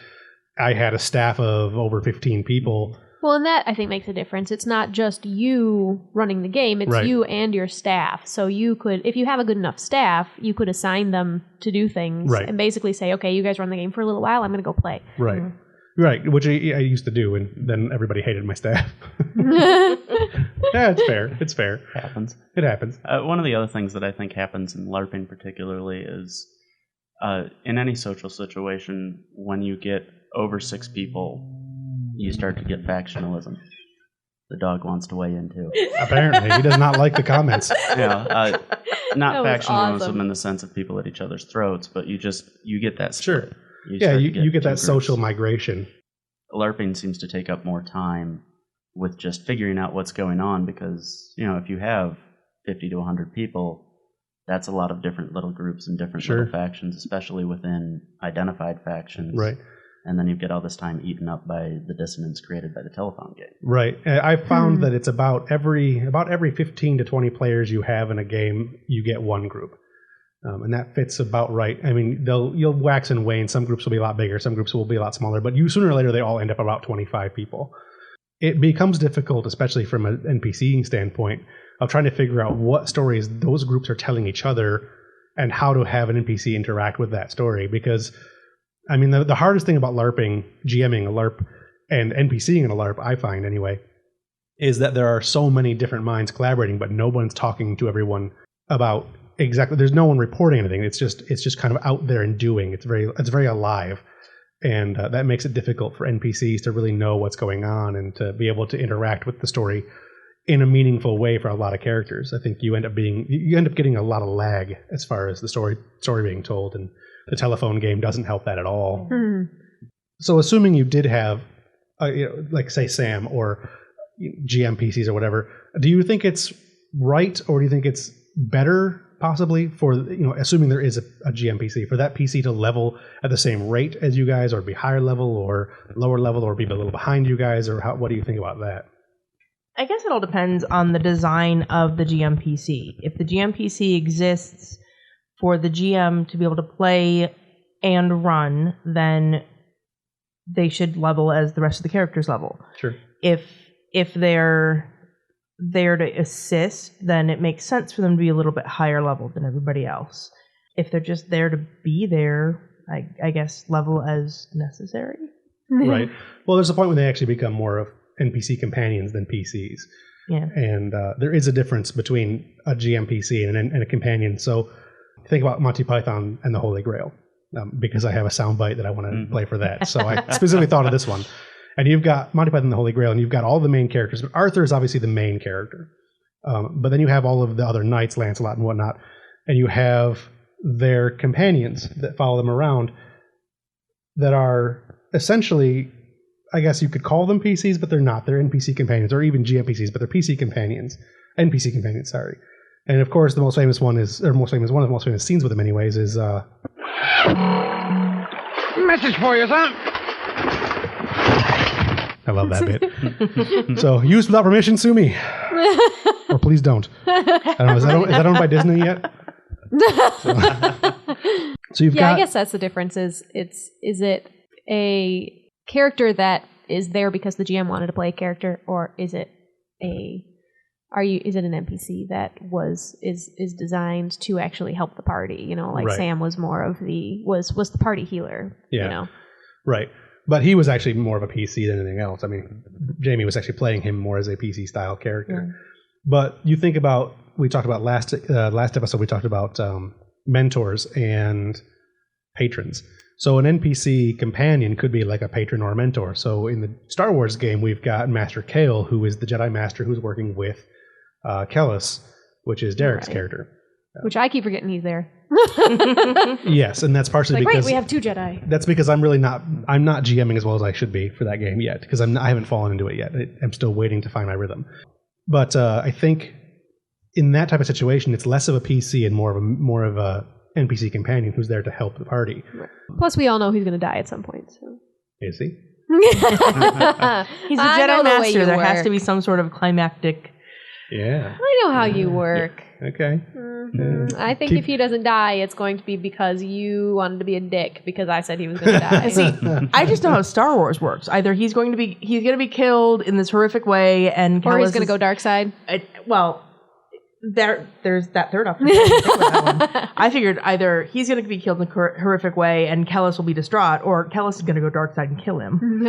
I had a staff of over 15 people. Well, and that I think makes a difference. It's not just you running the game, it's Right. you and your staff. So you could, if you have a good enough staff, you could assign them to do things Right. and basically say, okay, you guys run the game for a little while, I'm going to go play. Right. Right, which I used to do, and then everybody hated my staff. Yeah, it's fair. It's fair. Happens. It happens. One of the other things that I think happens in LARPing particularly is in any social situation, when you get over 6 people, you start to get factionalism. The dog wants to weigh in too. Apparently, he does not like the comments. Not That was factionalism awesome. in the sense of people at each other's throats, but you get that Sure. split. Yeah, start to you get two that social groups. migration. LARPing seems to take up more time with just figuring out what's going on because, if you have 50 to 100 people, that's a lot of different little groups and different Sure. little factions, especially within identified factions. Right. And then you get all this time eaten up by the dissonance created by the telephone game. Right. I found that it's about every 15 to 20 players you have in a game, you get one group. And that fits about right. I mean, you'll wax and wane. Some groups will be a lot bigger. Some groups will be a lot smaller. But sooner or later, they all end up about 25 people. It becomes difficult, especially from an NPC standpoint, of trying to figure out what stories those groups are telling each other and how to have an NPC interact with that story. Because, I mean, the hardest thing about LARPing, GMing a LARP, and NPCing in a LARP, I find anyway, is that there are so many different minds collaborating, but no one's talking to everyone about exactly. There's no one reporting anything. It's just kind of out there and doing. It's very alive, and that makes it difficult for NPCs to really know what's going on and to be able to interact with the story in a meaningful way for a lot of characters. I think you end up getting a lot of lag as far as the story being told, and the telephone game doesn't help that at all. So, assuming you did have, like say Sam or GM PCs or whatever, do you think it's right, or do you think it's better, possibly, for assuming there is a GM PC, for that PC to level at the same rate as you guys, or be higher level, or lower level, or be a little behind you guys, or what do you think about that? I guess it all depends on the design of the GM PC. If the GM PC exists for the GM to be able to play and run, then they should level as the rest of the characters level. Sure. If they're there to assist, then it makes sense for them to be a little bit higher level than everybody else. If they're just there to be there, I guess level as necessary. Right. Well, there's a point when they actually become more of NPC companions than PCs. Yeah. And there is a difference between a GM PC and a companion. So think about Monty Python and the Holy Grail, because I have a soundbite that I want to play for that. So I specifically thought of this one. And you've got Monty Python and the Holy Grail, and you've got all the main characters. But Arthur is obviously the main character. But then you have all of the other knights, Lancelot and whatnot, and you have their companions that follow them around that are essentially, I guess you could call them PCs, but they're not. They're NPC companions, or even GM PCs, but they're PC companions. NPC companions, sorry. And of course, one of the most famous scenes with them anyways is... Message for you, son. I love that bit. So, use without permission, sue me. Or please don't. I don't know, is that owned by Disney yet? So you've got... I guess that's the difference. Is it a character that is there because the GM wanted to play a character, or is it an NPC that is designed to actually help the party? Like Right. Sam was more of was the party healer. Yeah. Right. But he was actually more of a PC than anything else. I mean, Jamie was actually playing him more as a PC style character. Yeah. But you think about, we talked about last episode, we talked about mentors and patrons. So an NPC companion could be like a patron or a mentor. So in the Star Wars game, we've got Master Kale, who is the Jedi Master who's working with Kellis, which is Derek's character. Which I keep forgetting he's there. Yes, and that's partially Like, because wait, we have 2 Jedi. that's because I'm not GMing as well as I should be for that game yet, because I haven't fallen into it yet. I'm still waiting to find my rhythm. But I think in that type of situation, it's less of a PC and more of a NPC companion who's there to help the party. Plus, we all know he's going to die at some point. So. Is he? He's a I know Jedi the way Master. you There has work. to be some sort of climactic Yeah. I know how you work. Okay. I think if he doesn't die, it's going to be because you wanted to be a dick because I said he was going to die. See, I just know how Star Wars works. Either he's going to be killed in this horrific way, and Or he's Callus going to go dark side. well, there's that third option. I figured either he's going to be killed in a horrific way, and Callus will be distraught, or Callus is going to go dark side and kill him,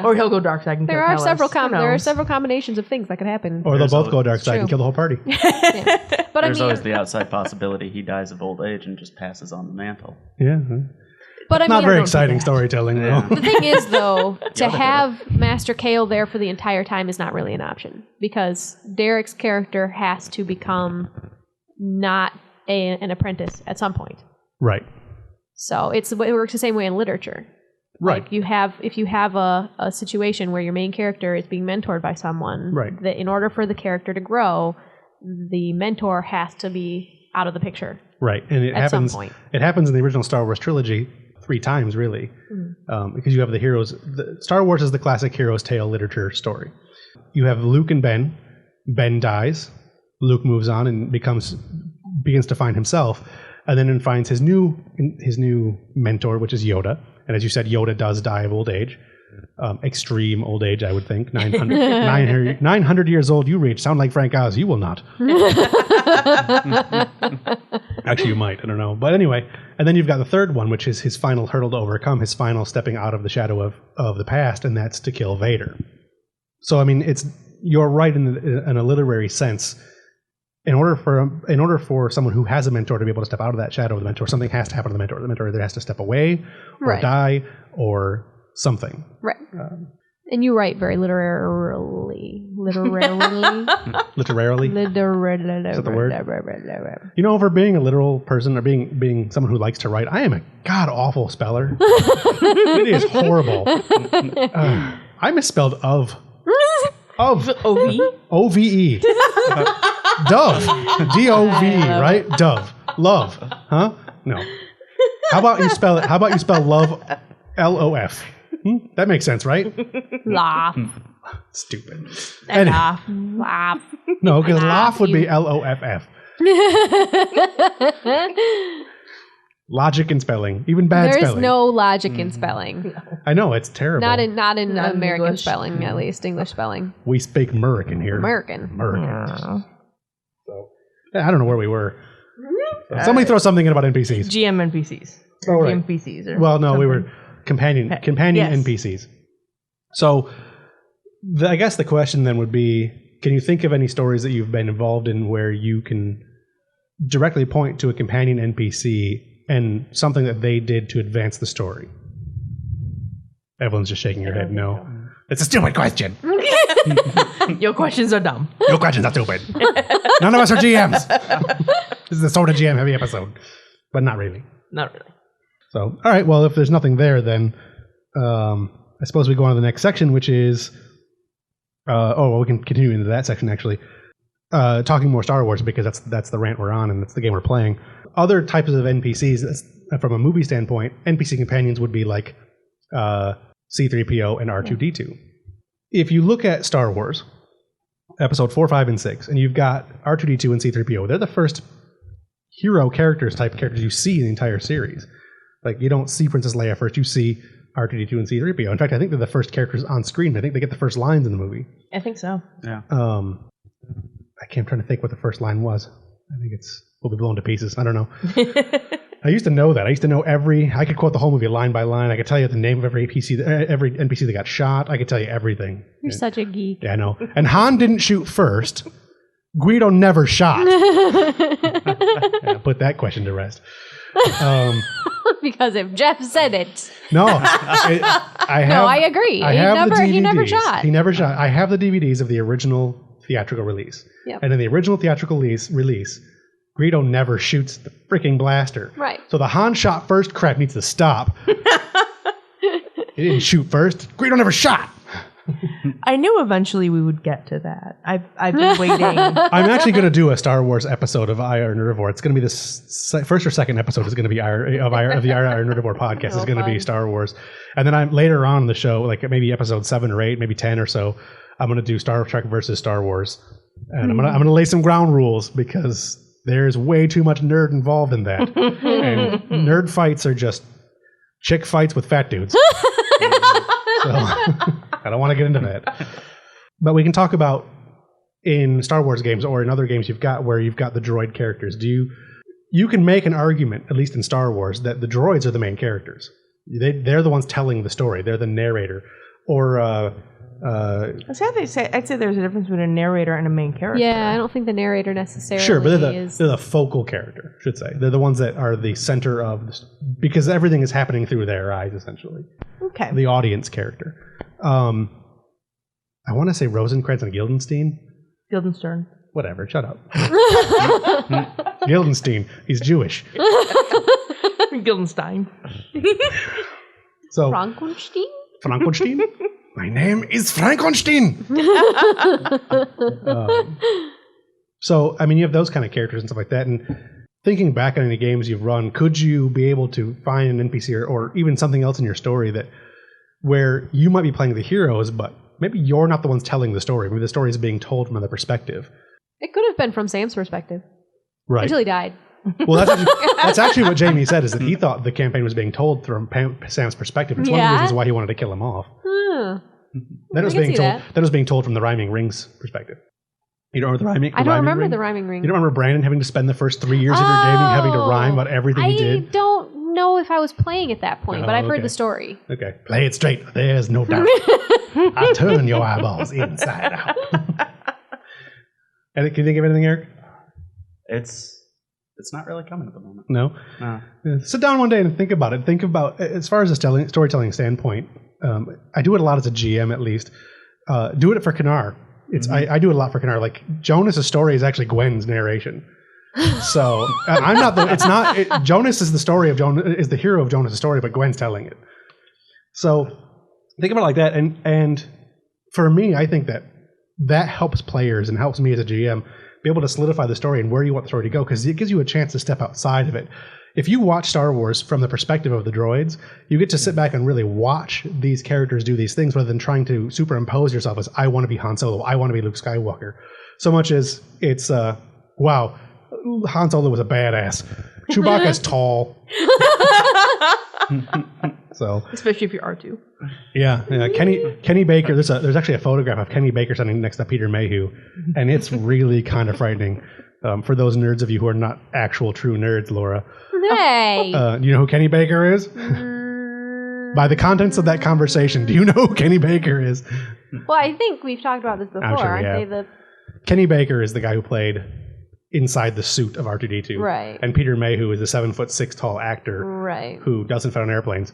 or he'll go dark side and kill Callus. There are several combinations of things that could happen. Or they'll both go dark side and kill the whole party. Yeah. But There's always the outside possibility he dies of old age and just passes on the mantle. Yeah. But I Not mean, very exciting storytelling, though. the thing is, though, to have Master Kale there for the entire time is not really an option because Derek's character has to become not an apprentice at some point. Right. So it works the same way in literature. Right. Like if you have a situation where your main character is being mentored by someone, right, that in order for the character to grow, the mentor has to be out of the picture. Right, and it happens. Some point. It happens in the original Star Wars trilogy 3 times, really, because you have the heroes. Star Wars is the classic hero's tale literature story. You have Luke and Ben. Ben dies. Luke moves on and begins to find himself, and then finds his new mentor, which is Yoda. And as you said, Yoda does die of old age, extreme old age, I would think. 900 years old. You reach. Sound like Frank Oz. You will not. Actually, you might. I don't know. But anyway, and then you've got the third one, which is his final hurdle to overcome, his final stepping out of the shadow of the past, and that's to kill Vader. So, I mean, you're right in a literary sense. In order for someone who has a mentor to be able to step out of that shadow of the mentor, something has to happen to the mentor. The mentor either has to step away, or die, or something. Right. And you write very literarily. Literarily? Literarily? Literarily. Is that the word? You know, for being a literal person or being someone who likes to write, I am a god-awful speller. It is horrible. I misspelled of. Of. O-V? O-V-E. Dove. D-O-V-E, right? Dove. Love. Huh? No. How about you spell love L-O-F? That makes sense, right? Laugh. Stupid. Laugh. Laugh. No, because laugh would be L-O-F-F. Logic in spelling, even bad spelling. There is no logic in spelling. I know, it's terrible. Not in American English. spelling, at least English spelling. We speak American here. American. So, I don't know where we were. Somebody throw something in about NPCs. GM NPCs. Oh, right. GMPCs. Or well, no, something. we were companion Yes. NPCs. So, I guess the question then would be, can you think of any stories that you've been involved in where you can directly point to a companion NPC and something that they did to advance the story? Everyone's just shaking your head no. It's a stupid question. Your questions are dumb. Your questions are stupid. None of us are GMs. This is a sort of GM heavy episode, but not really. Not really. So, all right. Well, if there's nothing there, then I suppose we go on to the next section, which is we can continue into that section actually. Talking more Star Wars because that's the rant we're on and that's the game we're playing. Other types of NPCs, from a movie standpoint, NPC companions would be like C-3PO and R2-D2. If you look at Star Wars, Episode 4, 5, and 6, and you've got R2-D2 and C-3PO, they're the first hero characters you see in the entire series. Like, you don't see Princess Leia first, you see R2-D2 and C-3PO. In fact, I think they're the first characters on screen. I think they get the first lines in the movie. I think so. Yeah. I'm trying to think what the first line was. I think we'll be blown to pieces. I don't know. I used to know that. I used to know I could quote the whole movie line by line. I could tell you the name of every NPC that got shot. I could tell you everything. You're such a geek. Yeah, I know. And Han didn't shoot first. Guido never shot. Put that question to rest. Because if Jeff said it. No. I agree. He never shot. He never shot. I have the DVDs of the original theatrical release. Yep. And in the original theatrical release, Greedo never shoots the freaking blaster. Right. So the Han shot first crap needs to stop. He didn't shoot first. Greedo never shot. I knew eventually we would get to that. I've been waiting. I'm actually going to do a Star Wars episode of IR Nerdivore. It's going to be the first or second episode is going to be of the IR Nerdivore podcast. Is going to be Star Wars. And then I'm later on in the show, like maybe episode 7 or 8, maybe 10 or so, I'm going to do Star Trek versus Star Wars. And I'm gonna lay some ground rules because there's way too much nerd involved in that. And nerd fights are just chick fights with fat dudes. So I don't want to get into that. But we can talk about in Star Wars games or in other games you've got the droid characters. You can make an argument, at least in Star Wars, that the droids are the main characters. They're the ones telling the story. They're the narrator. Or I'd say there's a difference between a narrator and a main character. Yeah, I don't think the narrator necessarily sure, but is. They're the focal character, I should say. They're the ones that are the center of this, because everything is happening through their eyes, essentially. Okay. The audience character. I want to say Rosencrantz and Guildenstern. Guildenstern. Whatever, shut up. Guildenstern. He's Jewish. Guildenstein. So Frankenstein? My name is Frankenstein. So, I mean, you have those kind of characters and stuff like that. And thinking back on any games you've run, could you be able to find an NPC or even something else in your story that where you might be playing the heroes, but maybe you're not the ones telling the story. Maybe the story is being told from another perspective. It could have been from Sam's perspective. Right. Until he died. Well, that's actually what Jamie said, is that he thought the campaign was being told from Sam's perspective. It's one of the reasons why he wanted to kill him off. Huh. That was being told from the Rhyming Rings perspective. You don't remember the Rhyming? I don't remember ring? the Rhyming Ring. You don't remember Brandon having to spend the first 3 years of your gaming having to rhyme about everything he did? I don't know if I was playing at that point, but I've heard the story. Okay, play it straight. There's no doubt. I'll turn your eyeballs inside out. And can you think of anything, Eric? It's not really coming at the moment. No? No. Sit down one day and think about it. Think about, as far as a storytelling standpoint, I do it a lot as a GM at least. Do it for Kanar. I do it a lot for Kanar. Like, Jonas' story is actually Gwen's narration. So I'm not Jonas is the story of Jonas, is the hero of Jonas' story, but Gwen's telling it. So think about it like that. And for me, I think that helps players and helps me as a GM be able to solidify the story and where you want the story to go, because it gives you a chance to step outside of it. If you watch Star Wars from the perspective of the droids, you get to sit back and really watch these characters do these things rather than trying to superimpose yourself as, I want to be Han Solo, I want to be Luke Skywalker. So much as it's, wow, Han Solo was a badass. Chewbacca's tall. So, especially if you're R2. Yeah. Kenny Baker. There's actually a photograph of Kenny Baker standing next to Peter Mayhew, and it's really kind of frightening for those nerds of you who are not actual true nerds. Laura, hey, you know who Kenny Baker is? By the contents of that conversation, do you know who Kenny Baker is? Well, I think we've talked about this before. Sure aren't they? Kenny Baker is the guy who played inside the suit of R2-D2. Right. And Peter Mayhew is a 7'6" tall actor. Right. Who doesn't fit on airplanes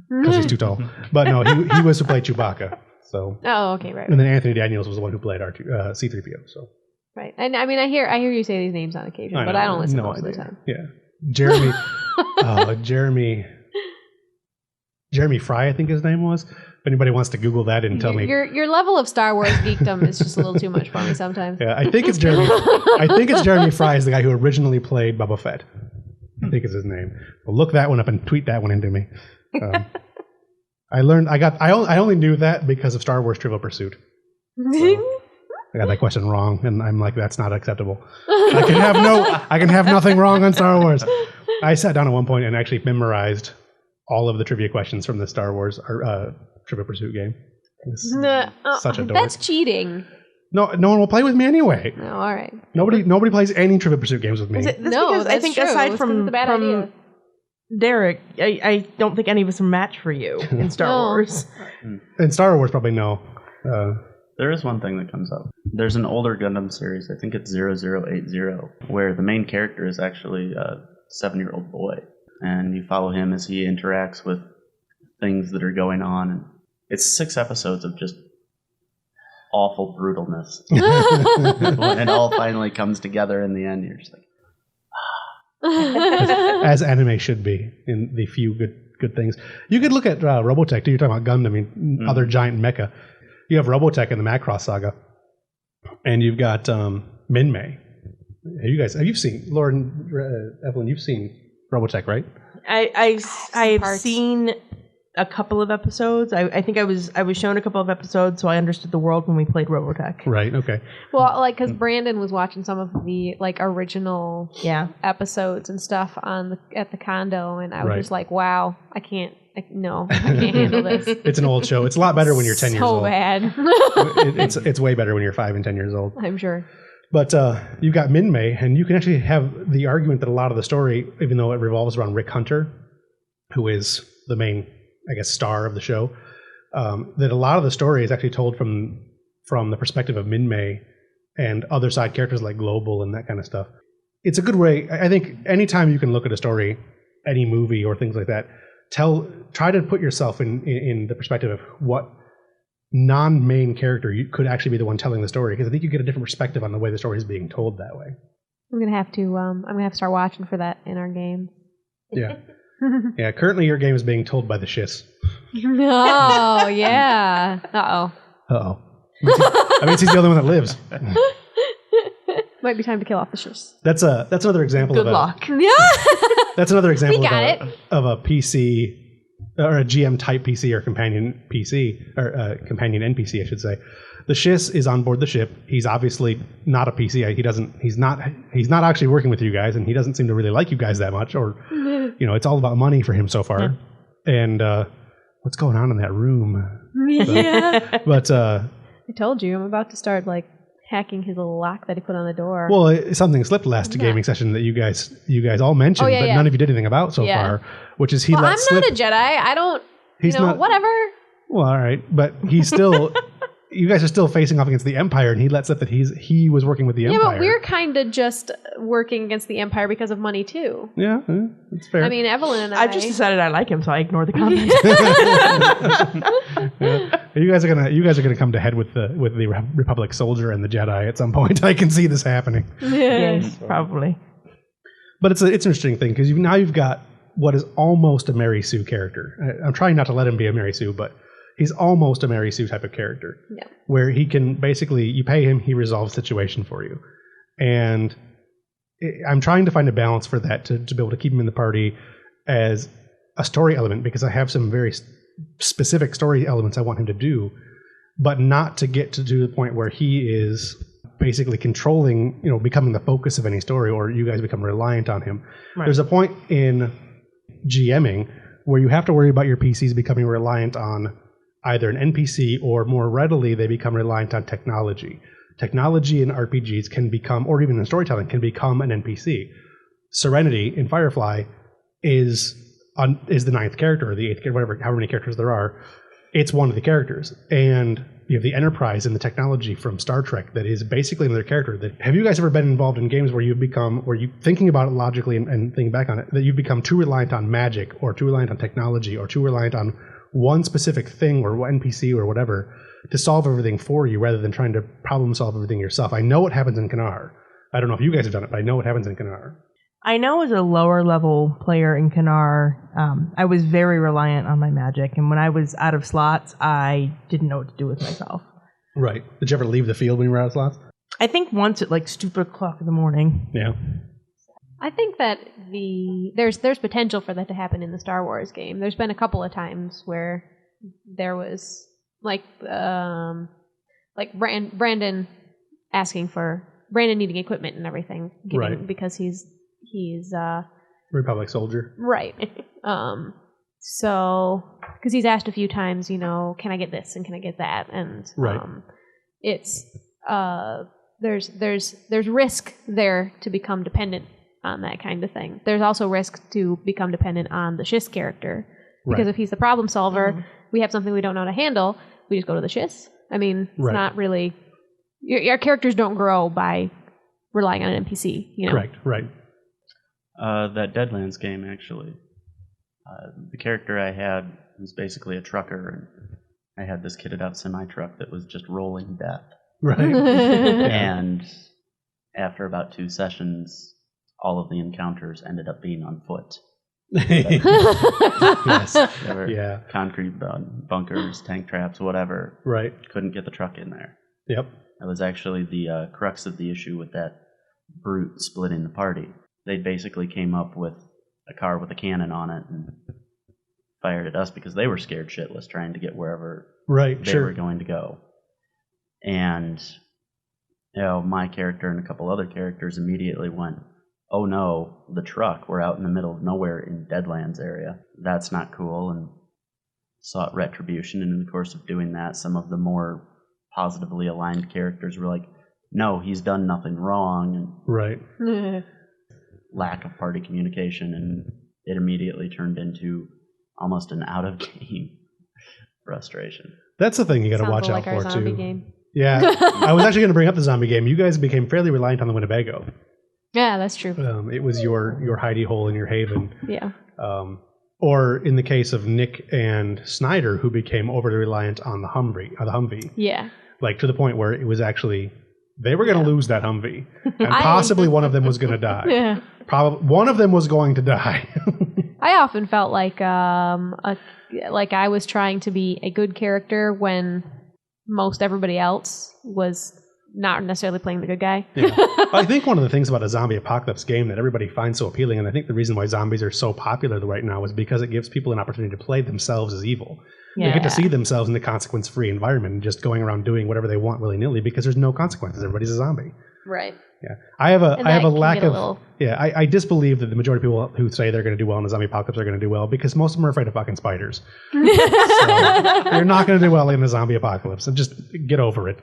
because he's too tall. But no, he was to play Chewbacca. So. Oh, okay, right. And then Anthony Daniels was the one who played C-3PO. So. Right. And I mean, I hear you say these names on occasion, but I don't listen most of the time. Yeah. Jeremy Fry, I think his name was. If anybody wants to Google that and tell me. Your level of Star Wars geekdom is just a little too much for me sometimes. Yeah, I think it's Jeremy Fry is the guy who originally played Boba Fett. I think is his name. Well, look that one up and tweet that one into me. I only knew that because of Star Wars Trivial Pursuit. So, I got that question wrong, and I'm like, that's not acceptable. I can have nothing wrong on Star Wars. I sat down at one point and actually memorized all of the trivia questions from the Star Wars Trivial Pursuit game. Such a dork. That's cheating. No one will play with me anyway. No, all right. Nobody plays any Trivial Pursuit games with me. Because I think true. aside from Derek, I don't think any of us are match for you in Star Wars. In Star Wars, probably no. There is one thing that comes up. There's an older Gundam series, I think it's 0080, where the main character is actually a 7-year-old boy. And you follow him as he interacts with things that are going on. And it's 6 episodes of just awful brutalness. And it all finally comes together in the end. You're just like, as anime should be in the few good things. You could look at Robotech too. You're talking about Gundam, other giant mecha. You have Robotech in the Macross saga, and you've got Minmay. Have you seen Lauren, Evelyn? You've seen Robotech, right? I've seen a couple of episodes. I think I was shown a couple of episodes, so I understood the world when we played Robotech. Right. Okay. Well, like, because Brandon was watching some of the like original episodes and stuff at the condo, and I was just like, wow, I can't handle this. It's an old show. It's a lot better when you're 10 years old. So bad. It's way better when you're 5 and 10 years old. I'm sure. But you've got Min-Mei, and you can actually have the argument that a lot of the story, even though it revolves around Rick Hunter, who is the main, I guess, star of the show, that a lot of the story is actually told from the perspective of Min-Mei and other side characters like Global and that kind of stuff. It's a good way. I think anytime you can look at a story, any movie or things like that, try to put yourself in the perspective of what non-main character you could actually be the one telling the story, because I think you get a different perspective on the way the story is being told that way. I'm gonna have to start watching for that in our game. Yeah. Yeah, currently your game is being told by the Shiss. Oh, yeah. Uh-oh. I mean, he's the only one that lives. Might be time to kill off the Shiss. That's another example Good luck. Yeah. That's another example We of a PC, or a GM type PC or companion PC, or companion NPC, I should say. The Shiss is on board the ship. He's obviously not a PC. He's not actually working with you guys, and he doesn't seem to really like you guys that much, or it's all about money for him so far. And what's going on in that room? Yeah. But I told you, I'm about to start like hacking his little lock that he put on the door. well, something slipped last gaming session that you guys all mentioned, but none of you did anything about so far, which is he let I'm slip. not a Jedi. I don't. He's not. Whatever. Well, all right, but he's still. You guys are still facing off against the Empire, and he let slip that he was working with the Empire. Yeah, but we're kind of just working against the Empire because of money too. Yeah, that's fair. I mean, Evelyn and I. I've just decided I like him, so I ignore the comments. You guys are gonna come to head with the Republic soldier and the Jedi at some point. I can see this happening. Yes, probably. But it's an interesting thing because now you've got what is almost a Mary Sue character. I'm trying not to let him be a Mary Sue, but he's almost a Mary Sue type of character. Yeah. Where he can basically, you pay him, he resolves the situation for you. And I'm trying to find a balance for that to be able to keep him in the party as a story element, because I have some very specific story elements I want him to do, but not to get to the point where he is basically controlling, becoming the focus of any story, or you guys become reliant on him. Right. There's a point in GMing where you have to worry about your PCs becoming reliant on either an NPC, or more readily they become reliant on technology. Technology in RPGs can become, or even in storytelling, can become an NPC. Serenity in Firefly is the 9th character, or the 8th character, however many characters there are. It's one of the characters. And you have the Enterprise and the technology from Star Trek that is basically another character. Have you guys ever been involved in games where you thinking about it logically and thinking back on it, that you've become too reliant on magic, or too reliant on technology, or too reliant on one specific thing or NPC or whatever to solve everything for you, rather than trying to problem solve everything yourself? I know what happens in Kanar. I don't know if you guys have done it, but I know what happens in Kanar. I know as a lower level player in Kanar, I was very reliant on my magic, and when I was out of slots, I didn't know what to do with myself. Right. Did you ever leave the field when you were out of slots? I think once at like stupid o'clock in the morning. Yeah. I think that there's potential for that to happen in the Star Wars game. There's been a couple of times where there was like Brandon needing equipment and everything, right, because he's Republic soldier, right. So because he's asked a few times, can I get this and can I get that, and right. It's there's risk there to become dependent on that kind of thing. There's also risk to become dependent on the Shiss character, because if he's the problem solver, we have something we don't know how to handle, we just go to the Shiss. I mean, it's not really your characters don't grow by relying on an NPC. Correct, right. That Deadlands game, actually, the character I had was basically a trucker, and I had this kitted out semi-truck that was just rolling death. Right. And after about 2 sessions, all of the encounters ended up being on foot. Yes. There were concrete bunkers, tank traps, whatever. Right. Couldn't get the truck in there. Yep. That was actually the crux of the issue with that brute splitting the party. They basically came up with a car with a cannon on it and fired at us because they were scared shitless trying to get wherever Right, they sure. were going to go. And my character and a couple other characters immediately went, oh no, the truck, we're out in the middle of nowhere in Deadlands area. That's not cool, and sought retribution. And in the course of doing that, some of the more positively aligned characters were like, no, he's done nothing wrong, and Right. lack of party communication, and it immediately turned into almost an out-of-game frustration. That's the thing you got to Sounds watch like out our for, zombie too. game. Yeah. I was actually going to bring up the zombie game. You guys became fairly reliant on the Winnebago. Yeah, that's true. It was your hidey hole in your haven. Yeah. Or in the case of Nick and Snyder, who became overly reliant on the Humvee. Yeah. Like to the point where it was actually, they were going to lose that Humvee. And I- possibly one of them was going to die. Yeah. Probably one of them was going to die. I often felt like like I was trying to be a good character when most everybody else was not necessarily playing the good guy. Yeah. I think one of the things about a zombie apocalypse game that everybody finds so appealing, and I think the reason why zombies are so popular right now is because it gives people an opportunity to play themselves as evil. They get to see themselves in the consequence-free environment and just going around doing whatever they want willy-nilly because there's no consequences. Everybody's a zombie. Right. Yeah, I have a lack of. Little... Yeah, I disbelieve that the majority of people who say they're going to do well in a zombie apocalypse are going to do well because most of them are afraid of fucking spiders. So you're not going to do well in a zombie apocalypse, and just get over it.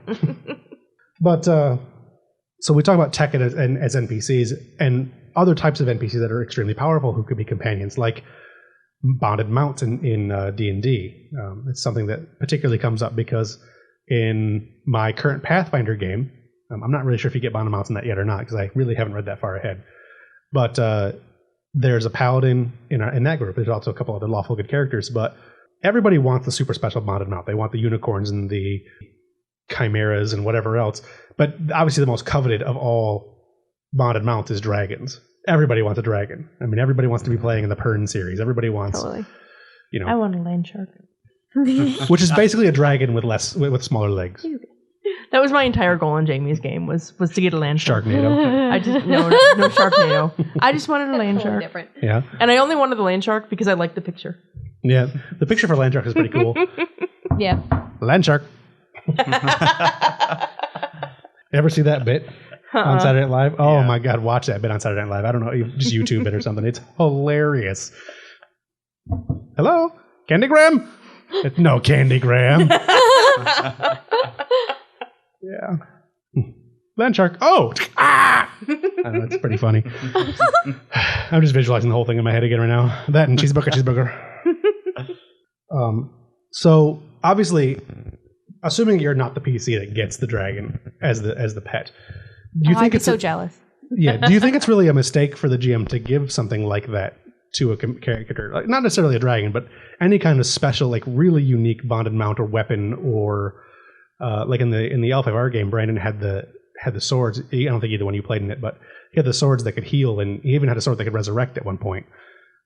But so we talk about tech as NPCs and other types of NPCs that are extremely powerful who could be companions, like bonded mounts in D&D. It's something that particularly comes up because in my current Pathfinder game. I'm not really sure if you get bonded mounts in that yet or not because I really haven't read that far ahead. But there's a paladin in that group. There's also a couple other lawful good characters, but everybody wants the super special bonded mount. They want the unicorns and the chimeras and whatever else. But obviously the most coveted of all bonded mounts is dragons. Everybody wants a dragon. I mean, everybody wants to be playing in the Pern series. Everybody wants, Totally. I want a land shark. which is basically a dragon with smaller legs. That was my entire goal in Jamie's game was to get a land shark. Sharknado. I just no Sharknado. I just wanted a land Totally shark. different. Yeah. And I only wanted the land shark because I liked the picture. Yeah. The picture for land shark is pretty cool. Yeah. Land shark. Ever see that bit on Saturday Night Live? Oh my God, watch that bit on Saturday Night Live. I don't know, you just YouTube it or something. It's hilarious. Hello? Candygram? No, Candygram. Yeah. Land shark. Oh! Ah! I know, it's pretty funny. I'm just visualizing the whole thing in my head again right now. That and cheeseburger. So, obviously, assuming you're not the PC that gets the dragon as the pet, do you think I'd be it's so jealous. Yeah. Do you think it's really a mistake for the GM to give something like that to a character, like not necessarily a dragon, but any kind of special, like really unique bonded mount or weapon, or like in the L5R game, Brandon had the swords. I don't think either one of you played in it, but he had the swords that could heal, and he even had a sword that could resurrect at one point.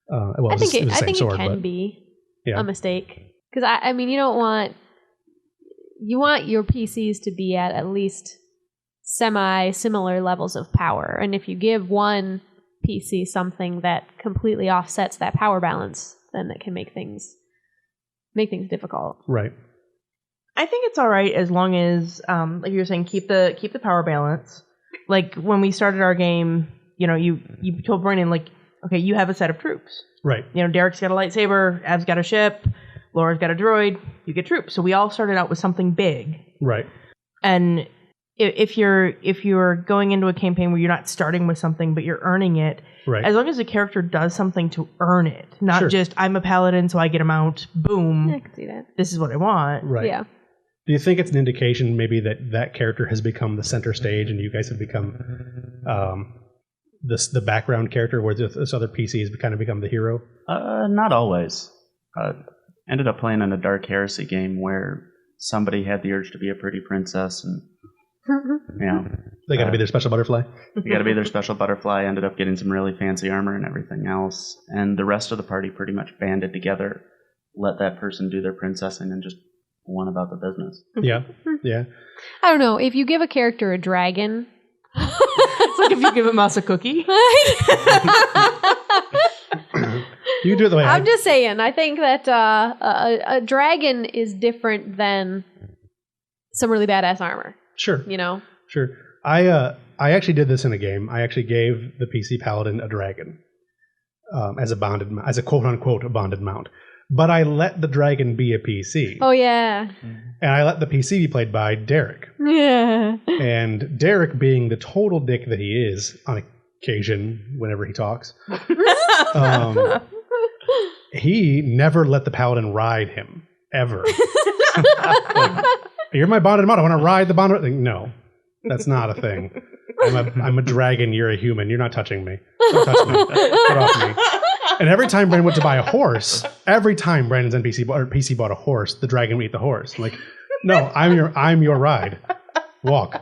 Well, I think it was the same sword, it can but be yeah. a mistake because I mean you want your PCs to be at least semi-similar levels of power, and if you give one PC something that completely offsets that power balance, then that can make things difficult. Right. I think it's all right as long as, like you were saying, keep the power balance. Like when we started our game, you told Brandon, like, okay, you have a set of troops. Right. Derek's got a lightsaber, Ab's got a ship, Laura's got a droid. You get troops. So we all started out with something big. Right. And if you're going into a campaign where you're not starting with something but you're earning it, right. As long as the character does something to earn it, not Sure. just I'm a paladin so I get a mount, boom, I can see that. this is what I want. Right. Yeah. Do you think it's an indication maybe that character has become the center stage and you guys have become the background character where this other PC has kind of become the hero? Not always. Ended up playing in a Dark Heresy game where somebody had the urge to be a pretty princess, and They got to be their special butterfly. they got to be their special butterfly. Ended up getting some really fancy armor and everything else, and the rest of the party pretty much banded together, let that person do their princessing, and just went about the business. Yeah. Yeah. I don't know. If you give a character a dragon, It's like if you give a mouse a cookie. You do it the way I'm just saying. I think that a dragon is different than some really badass armor. Sure. You know. Sure. I actually did this in a game. I actually gave the PC paladin a dragon as a quote unquote a bonded mount. But I let the dragon be a PC. Oh yeah. And I let the PC be played by Derek. Yeah. And Derek, being the total dick that he is on occasion whenever he talks, he never let the paladin ride him ever. Like, you're my bonded mount. I want to ride the bonded. Like, no, that's not a thing. I'm a dragon. You're a human. You're not touching me. Don't touch me. Get off me. And every time Brandon went to buy a horse, every time Brandon's PC bought a horse, the dragon would eat the horse. I'm like, no, I'm your ride. Walk.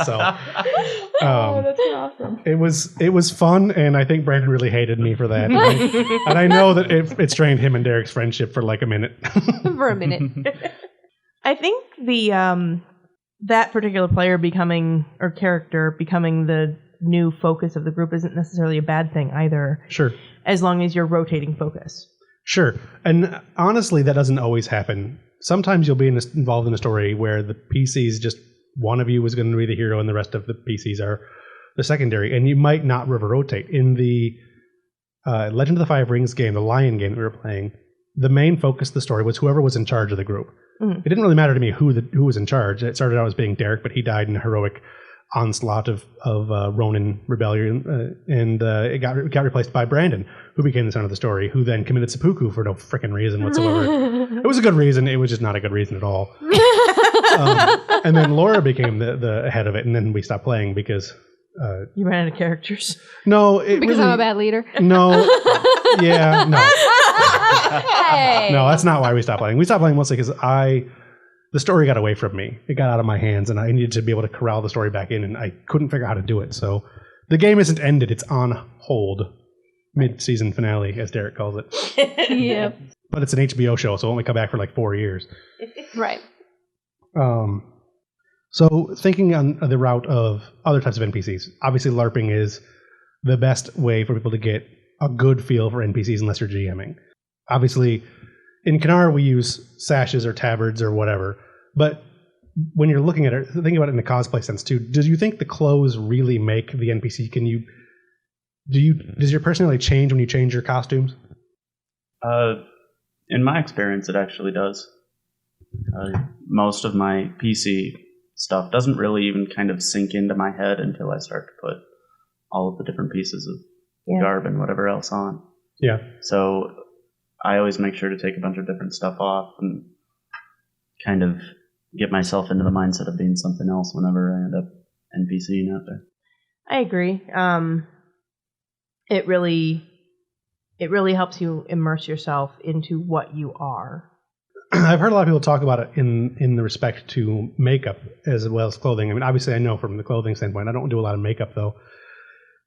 So, that's awesome. it was fun, and I think Brandon really hated me for that. And I know that it strained him and Derek's friendship for like a minute. For a minute. I think the that particular player character becoming the new focus of the group isn't necessarily a bad thing either. Sure. As long as you're rotating focus. Sure. And honestly, that doesn't always happen. Sometimes you'll be involved in a story where the PCs just one of you is going to be the hero and the rest of the PCs are the secondary, and you might not rotate. In the Legend of the Five Rings game, the Lion game that we were playing, the main focus of the story was whoever was in charge of the group. It didn't really matter to me who was in charge. It started out as being Derek, but he died in a heroic onslaught of Ronin rebellion, and it got replaced by Brandon, who became the center of the story, who then committed seppuku for no freaking reason whatsoever. It was a good reason. It was just not a good reason at all. And then Laura became the head of it, and then we stopped playing because you ran out of characters. No, because I'm a bad leader. No, yeah, no. Hey. No, that's not why we stopped playing. We stopped playing mostly because the story got away from me. It got out of my hands, and I needed to be able to corral the story back in, and I couldn't figure out how to do it. So the game isn't ended. It's on hold. Mid-season finale, as Derek calls it. Yeah. But it's an HBO show, so it won't come back for like 4 years. Right. So thinking on the route of other types of NPCs, obviously LARPing is the best way for people to get a good feel for NPCs unless you're GMing. Obviously, in Kanar, we use sashes or tabards or whatever. But when you're looking at it, thinking about it in a cosplay sense too, do you think the clothes really make the NPC? Does your personality change when you change your costumes? In my experience, it actually does. Most of my PC stuff doesn't really even kind of sink into my head until I start to put all of the different pieces of garb and whatever else on. Yeah. So I always make sure to take a bunch of different stuff off and kind of get myself into the mindset of being something else whenever I end up NPCing out there. I agree. It really helps you immerse yourself into what you are. I've heard a lot of people talk about it in the respect to makeup as well as clothing. I mean, obviously I know from the clothing standpoint, I don't do a lot of makeup though.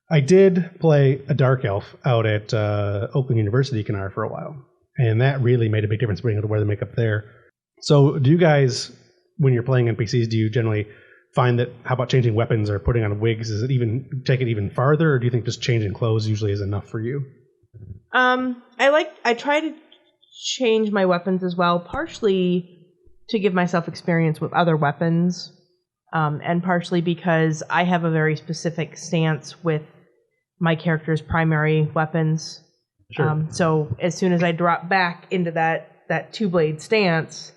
I did play a dark elf out at Oakland University Kanar for a while, and that really made a big difference being able to wear the makeup there. So do you guys, when you're playing NPCs, do you generally find that, how about changing weapons or putting on wigs, is it even, take it even farther, or do you think just changing clothes usually is enough for you? I try to change my weapons as well, partially to give myself experience with other weapons, and partially because I have a very specific stance with my character's primary weapons. Sure. So as soon as I drop back into that two-blade stance,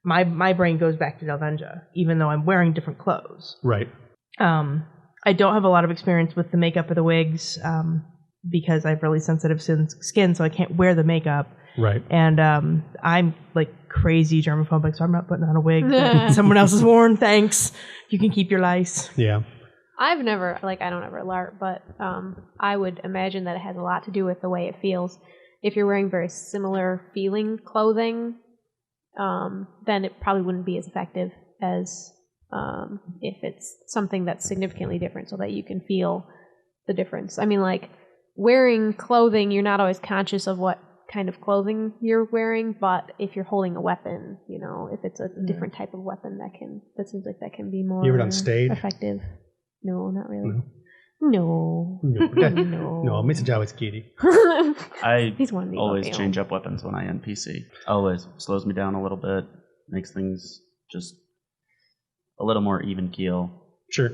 my brain goes back to Delvenja, even though I'm wearing different clothes. Right. I don't have a lot of experience with the makeup or the wigs, because I have really sensitive skin, so I can't wear the makeup. Right. And I'm like crazy germophobic, so I'm not putting on a wig that someone else has worn. Thanks. You can keep your lice. Yeah. I've never, I don't ever LARP, but I would imagine that it has a lot to do with the way it feels. If you're wearing very similar feeling clothing, then it probably wouldn't be as effective as if it's something that's significantly different so that you can feel the difference. I mean, like, wearing clothing, you're not always conscious of what kind of clothing you're wearing, but if you're holding a weapon, if it's a different type of weapon, that seems like that can be more You ever done Stayed? effective. No, not really. No. No, Mr. Jawa's kitty. I He's one of the always female. change up weapons when I NPC. Always. Slows me down a little bit, makes things just a little more even keel. Sure.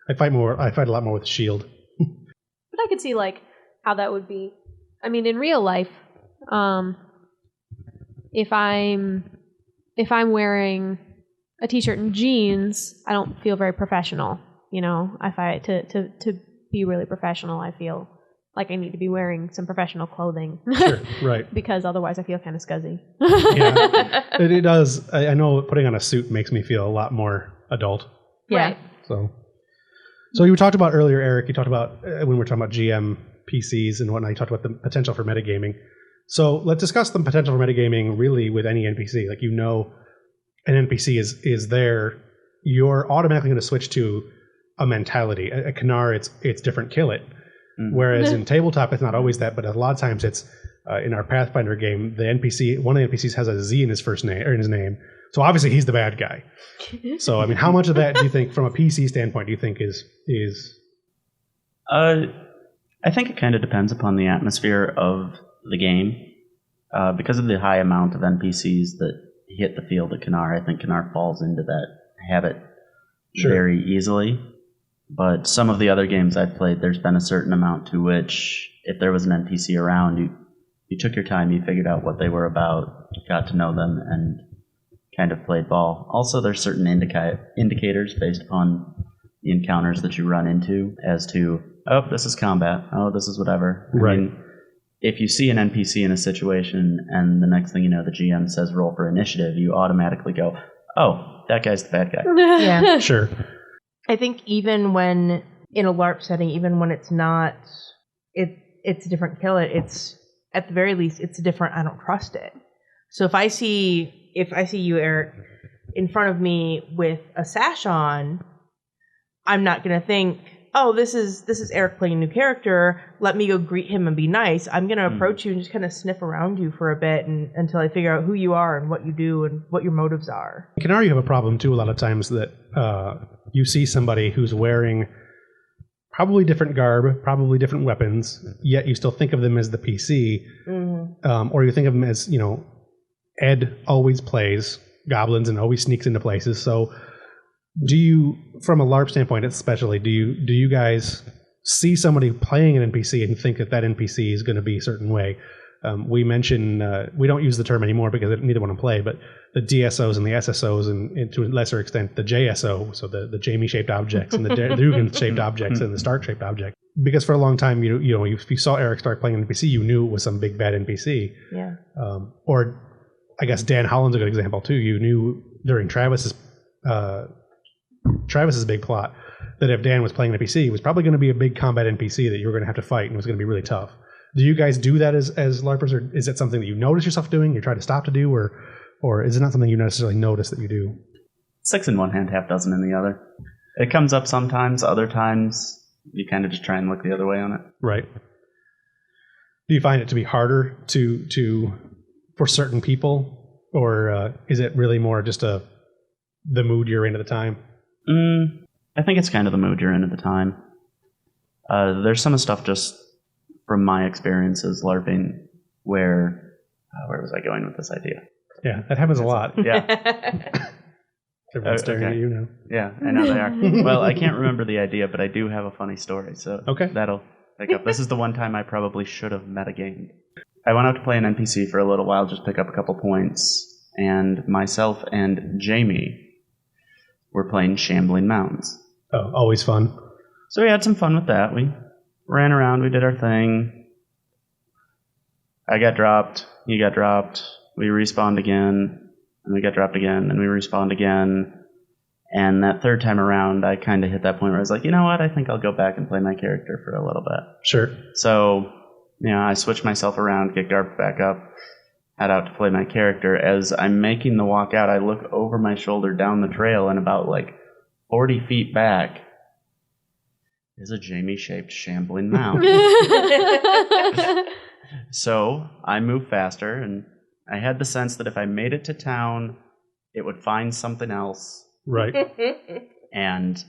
I fight a lot more with shield. But I could see like how that would be. I mean, in real life, if I'm wearing a t-shirt and jeans, I don't feel very professional. You know, to be really professional, I feel like I need to be wearing some professional clothing. Sure, right. Because otherwise I feel kind of scuzzy. Yeah, it does. I know putting on a suit makes me feel a lot more adult. Yeah. Right. So you talked about earlier, Eric, you talked about when we were talking about GM PCs and whatnot, you talked about the potential for metagaming. So let's discuss the potential for metagaming really with any NPC. Like, you know, an NPC is there, you're automatically going to switch to a mentality. A Kanar, it's different, kill it. Mm-hmm. Whereas in tabletop, it's not always that, but a lot of times it's in our Pathfinder game, one of the NPCs has a Z in his first name or in his name. So obviously he's the bad guy. So I mean, how much of that do you think, from a PC standpoint, do you think is? I think it kind of depends upon the atmosphere of the game. Because of the high amount of NPCs that hit the field at Kanar, I think Kanar falls into that habit very easily. But some of the other games I've played, there's been a certain amount to which, if there was an NPC around, you took your time, you figured out what they were about, got to know them, and kind of played ball. Also, there's certain indicators based upon the encounters that you run into as to, oh, this is combat, oh, this is whatever. Right. I mean, if you see an NPC in a situation and the next thing you know, the GM says roll for initiative, you automatically go, oh, that guy's the bad guy. Yeah. Sure. I think even when in a LARP setting, even when it's not, it's a different kill it. It's at the very least, it's a different. I don't trust it. So if I see you, Eric, in front of me with a sash on, I'm not going to think, oh, this is Eric playing a new character. Let me go greet him and be nice. I'm going to approach you and just kind of sniff around you for a bit until I figure out who you are and what you do and what your motives are. In Kanar, you have a problem too a lot of times that you see somebody who's wearing probably different garb, probably different weapons, yet you still think of them as the PC, or you think of them as, you know, Ed always plays goblins and always sneaks into places. So do you, from a LARP standpoint especially, do you guys see somebody playing an NPC and think that NPC is going to be a certain way? We mentioned, we don't use the term anymore because neither want to play, but the DSOs and the SSOs and to a lesser extent the JSO, so the Jamie-shaped objects and the Dugan-shaped objects and the Stark-shaped object. Because for a long time, you know, if you saw Eric Stark playing an NPC, you knew it was some big bad NPC. Yeah. Or I guess Dan Holland's a good example too. You knew during Travis's big plot that if Dan was playing an NPC, it was probably going to be a big combat NPC that you were going to have to fight and it was going to be really tough. Do you guys do that as LARPers, or is it something that you notice yourself doing, you try to stop to do, or is it not something you necessarily notice that you do? 6 in one hand, half dozen in the other. It comes up sometimes, other times you kind of just try and look the other way on it. Right. Do you find it to be harder to for certain people, or is it really more just the mood you're in at the time? I think it's kind of the mood you're in at the time. There's some stuff just from my experiences LARPing where was I going with this idea? Yeah, that happens a lot. Yeah. Everyone's staring at you now. Yeah, I know they are. Well, I can't remember the idea, but I do have a funny story, so that'll pick up. This is the one time I probably should have metagamed. I went out to play an NPC for a little while, just pick up a couple points, and myself and Jamie were playing Shambling Mountains. Oh, always fun. So we had some fun with that. We ran around, we did our thing. I got dropped, you got dropped, we respawned again, and we got dropped again, and we respawned again. And that third time around, I kind of hit that point where I was like, you know what, I think I'll go back and play my character for a little bit. Sure. So, you know, I switched myself around, get Garp back up, head out to play my character. As I'm making the walk out, I look over my shoulder down the trail, and about like 40 feet back is a Jamie-shaped shambling mound. So I moved faster, and I had the sense that if I made it to town, it would find something else. Right. And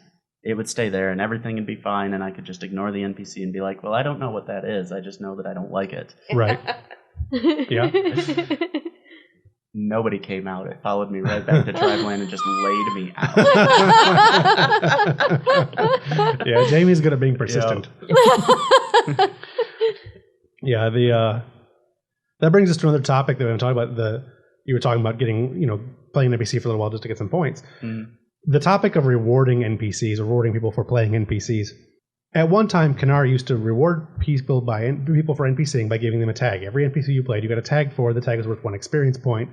it would stay there and everything would be fine, and I could just ignore the NPC and be like, well, I don't know what that is. I just know that I don't like it. Right. Yeah. Nobody came out. It followed me right back to Tribeland and just laid me out. Yeah, Jamie's good at being persistent. Yep. Yeah, that brings us to another topic that we want to talk about. You were talking about getting, playing an NPC for a little while just to get some points. Mm. The topic of rewarding NPCs, rewarding people for playing NPCs. At one time, Kanar used to reward people for NPCing by giving them a tag. Every NPC you played, you got a tag for. The tag is worth 1 experience point.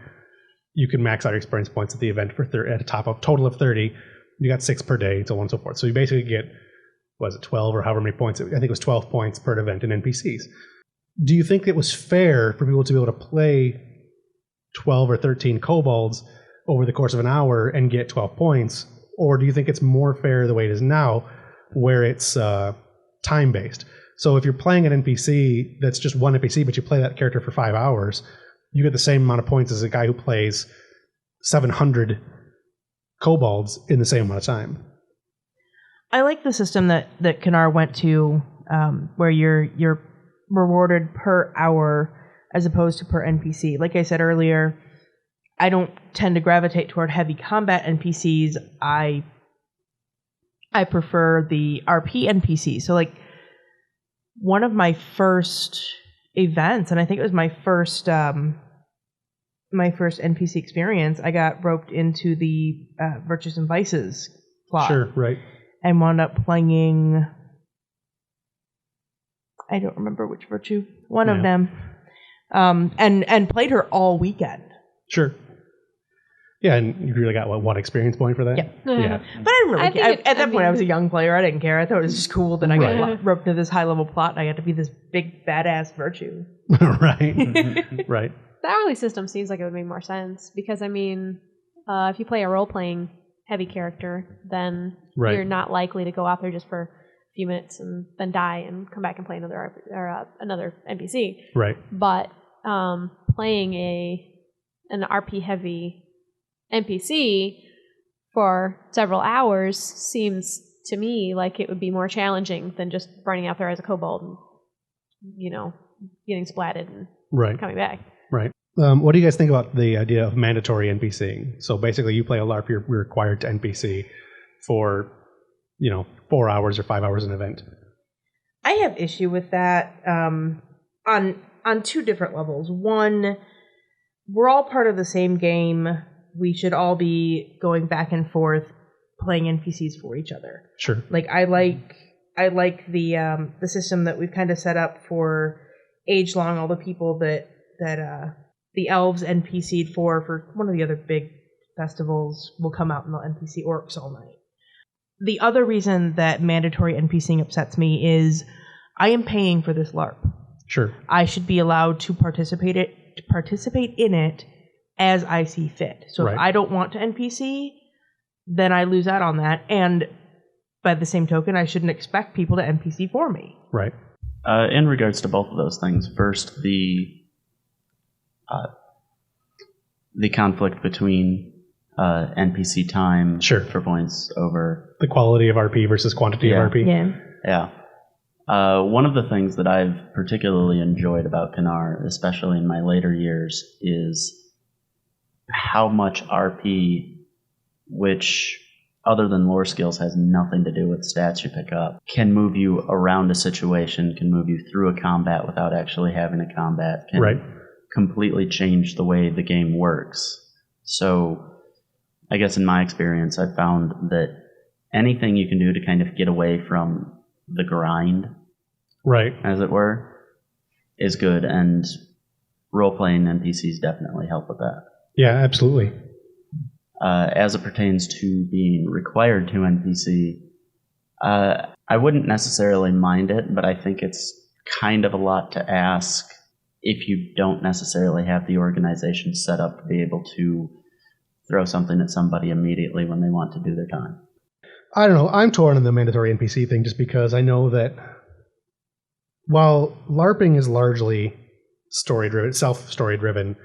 You can max out your experience points at the event for at a total of 30. You got 6 per day, and so on and so forth. So you basically get, 12 or however many points? I think it was 12 points per event in NPCs. Do you think it was fair for people to be able to play 12 or 13 kobolds over the course of an hour and get 12 points? Or do you think it's more fair the way it is now, where it's time-based? So if you're playing an NPC that's just one NPC, but you play that character for 5 hours, you get the same amount of points as a guy who plays 700 kobolds in the same amount of time. I like the system that Kanar went to, where you're rewarded per hour as opposed to per NPC. Like I said earlier, I don't tend to gravitate toward heavy combat NPCs. I prefer the RP NPCs. So like one of my first events, and I think it was my first NPC experience, I got roped into the Virtues and Vices plot. Sure, right. And wound up playing, I don't remember which virtue, one of them, and played her all weekend. Sure. Yeah, and you really got, 1 experience point for that? Yeah. Yeah. But I didn't really care. At that point, I was a young player. I didn't care. I thought it was just cool that I got roped to this high-level plot, and I got to be this big, badass virtue. Right. Right. The hourly system seems like it would make more sense because, if you play a role-playing heavy character, then you're not likely to go out there just for a few minutes and then die and come back and play another NPC. Right. But playing an RP heavy NPC for several hours seems to me like it would be more challenging than just running out there as a kobold and, getting splatted and coming back. Right. What do you guys think about the idea of mandatory NPCing? So basically you play a LARP, you're required to NPC for, 4 hours or 5 hours an event. I have issue with that on 2 different levels. One, we're all part of the same game. We should all be going back and forth playing NPCs for each other. Sure. Like I like the system that we've kind of set up for Age Long. All the people that the elves NPC'd for one of the other big festivals will come out and they'll NPC orcs all night. The other reason that mandatory NPCing upsets me is I am paying for this LARP. Sure. I should be allowed to participate in it as I see fit. So if I don't want to NPC, then I lose out on that. And by the same token, I shouldn't expect people to NPC for me. Right. In regards to both of those things, first, the conflict between NPC time for points over the quality of RP versus quantity of RP. Yeah. One of the things that I've particularly enjoyed about Kanar, especially in my later years, is how much RP, which other than lore skills has nothing to do with stats you pick up, can move you around a situation, can move you through a combat without actually having a combat, can completely change the way the game works. So I guess in my experience, I've found that anything you can do to kind of get away from the grind, as it were, is good, and role-playing NPCs definitely help with that. Yeah, absolutely. As it pertains to being required to NPC, I wouldn't necessarily mind it, but I think it's kind of a lot to ask if you don't necessarily have the organization set up to be able to throw something at somebody immediately when they want to do their time. I don't know. I'm torn on the mandatory NPC thing just because I know that while LARPing is largely story-driven, self-story-driven,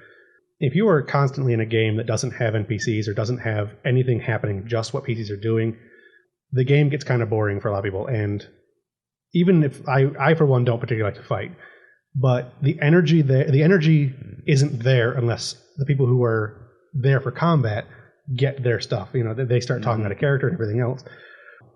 if you are constantly in a game that doesn't have NPCs or doesn't have anything happening, just what PCs are doing, the game gets kind of boring for a lot of people. And even if I for one, don't particularly like to fight, but the energy isn't there unless the people who are there for combat get their stuff. They start talking about a character and everything else.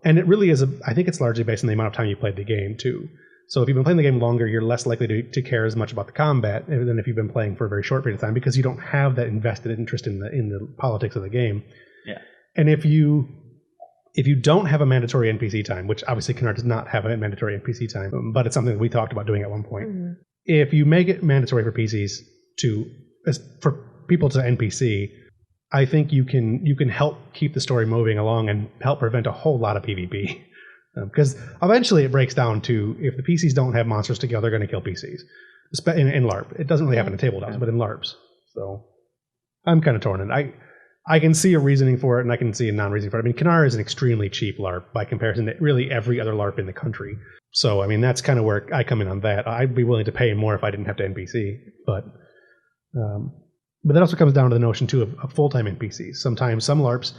And it really is, I think it's largely based on the amount of time you played the game, too. So if you've been playing the game longer, you're less likely to care as much about the combat than if you've been playing for a very short period of time, because you don't have that invested interest in the politics of the game. Yeah. And if you don't have a mandatory NPC time, which obviously Canard does not have a mandatory NPC time, but it's something that we talked about doing at one point. Mm-hmm. If you make it mandatory for PCs for people to NPC, I think you can help keep the story moving along and help prevent a whole lot of PvP. Because eventually it breaks down to, if the PCs don't have monsters to kill, they're going to kill PCs. In LARP. It doesn't really happen in tabletops, but in LARPs. So I'm kind of torn. And I can see a reasoning for it, and I can see a non-reasoning for it. I mean, Kanar is an extremely cheap LARP by comparison to really every other LARP in the country. So, I mean, that's kind of where I come in on that. I'd be willing to pay more if I didn't have to NPC. But that also comes down to the notion, too, of full-time NPCs. Sometimes some LARPs,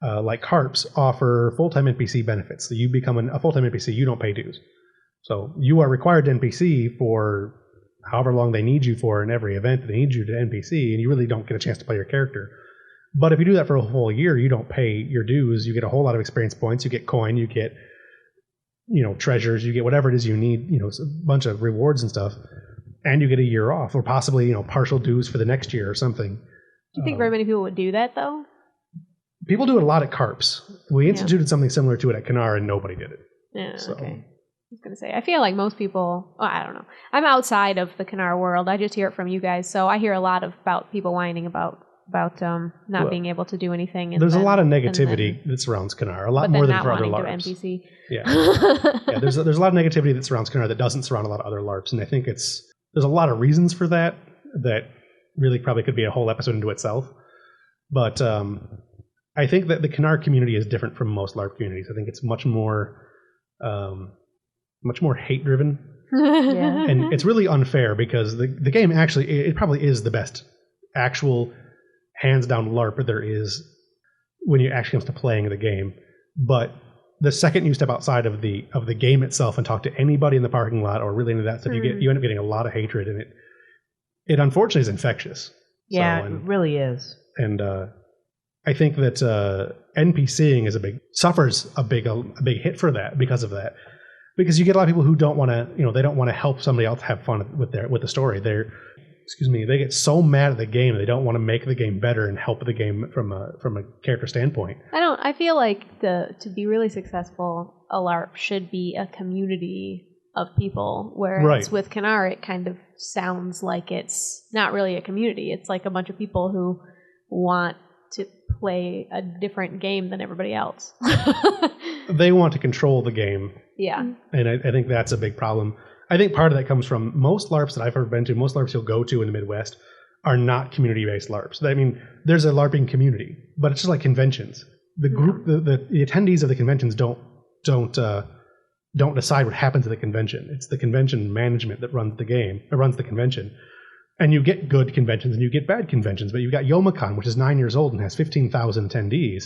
like Harps, offer full-time NPC benefits. So you become a full-time NPC, you don't pay dues. So you are required to NPC for however long they need you for in every event that they need you to NPC, and you really don't get a chance to play your character. But if you do that for a whole year, you don't pay your dues. You get a whole lot of experience points. You get coin. You get, treasures. You get whatever it is you need. A bunch of rewards and stuff, and you get a year off, or possibly partial dues for the next year or something. Do you think very many people would do that though? People do it a lot at Carps. We instituted something similar to it at Kanar, and nobody did it. Yeah. So. Okay. I was going to say, I feel like most people, I don't know. I'm outside of the Kanar world. I just hear it from you guys, so I hear a lot about people whining about not being able to do anything. And there's a lot of negativity that surrounds Kanar, a lot more than for other LARPs. NPC. Yeah, there's a lot of negativity that surrounds Kanar that doesn't surround a lot of other LARPs, and I think there's a lot of reasons for that really probably could be a whole episode into itself. But I think that the Kanar community is different from most LARP communities. I think it's much more hate-driven. Yeah. And it's really unfair because the game actually, it probably is the best actual hands-down LARP there is when it actually comes to playing the game. But the second you step outside of the game itself and talk to anybody in the parking lot or really into that stuff, you end up getting a lot of hatred, and it unfortunately is infectious. Yeah, it really is. And I think that NPCing suffers a big hit for that because of that. Because you get a lot of people who don't want to, they don't want to help somebody else have fun with the story. They get so mad at the game they don't want to make the game better and help the game from a character standpoint. I feel like to be really successful, a LARP should be a community of people. Whereas with Kanar, it kind of sounds like it's not really a community. It's like a bunch of people who want to play a different game than everybody else. They want to control the game. Yeah. And I think that's a big problem. I think part of that comes from most LARPs that I've ever been to, most LARPs you'll go to in the Midwest are not community-based LARPs. I mean, there's a LARPing community, but it's just like conventions. The group, the attendees of the conventions don't decide what happens at the convention. It's the convention management that runs the game, or runs the convention. And you get good conventions and you get bad conventions, but you've got YomaCon, which is 9 years old and has 15,000 attendees,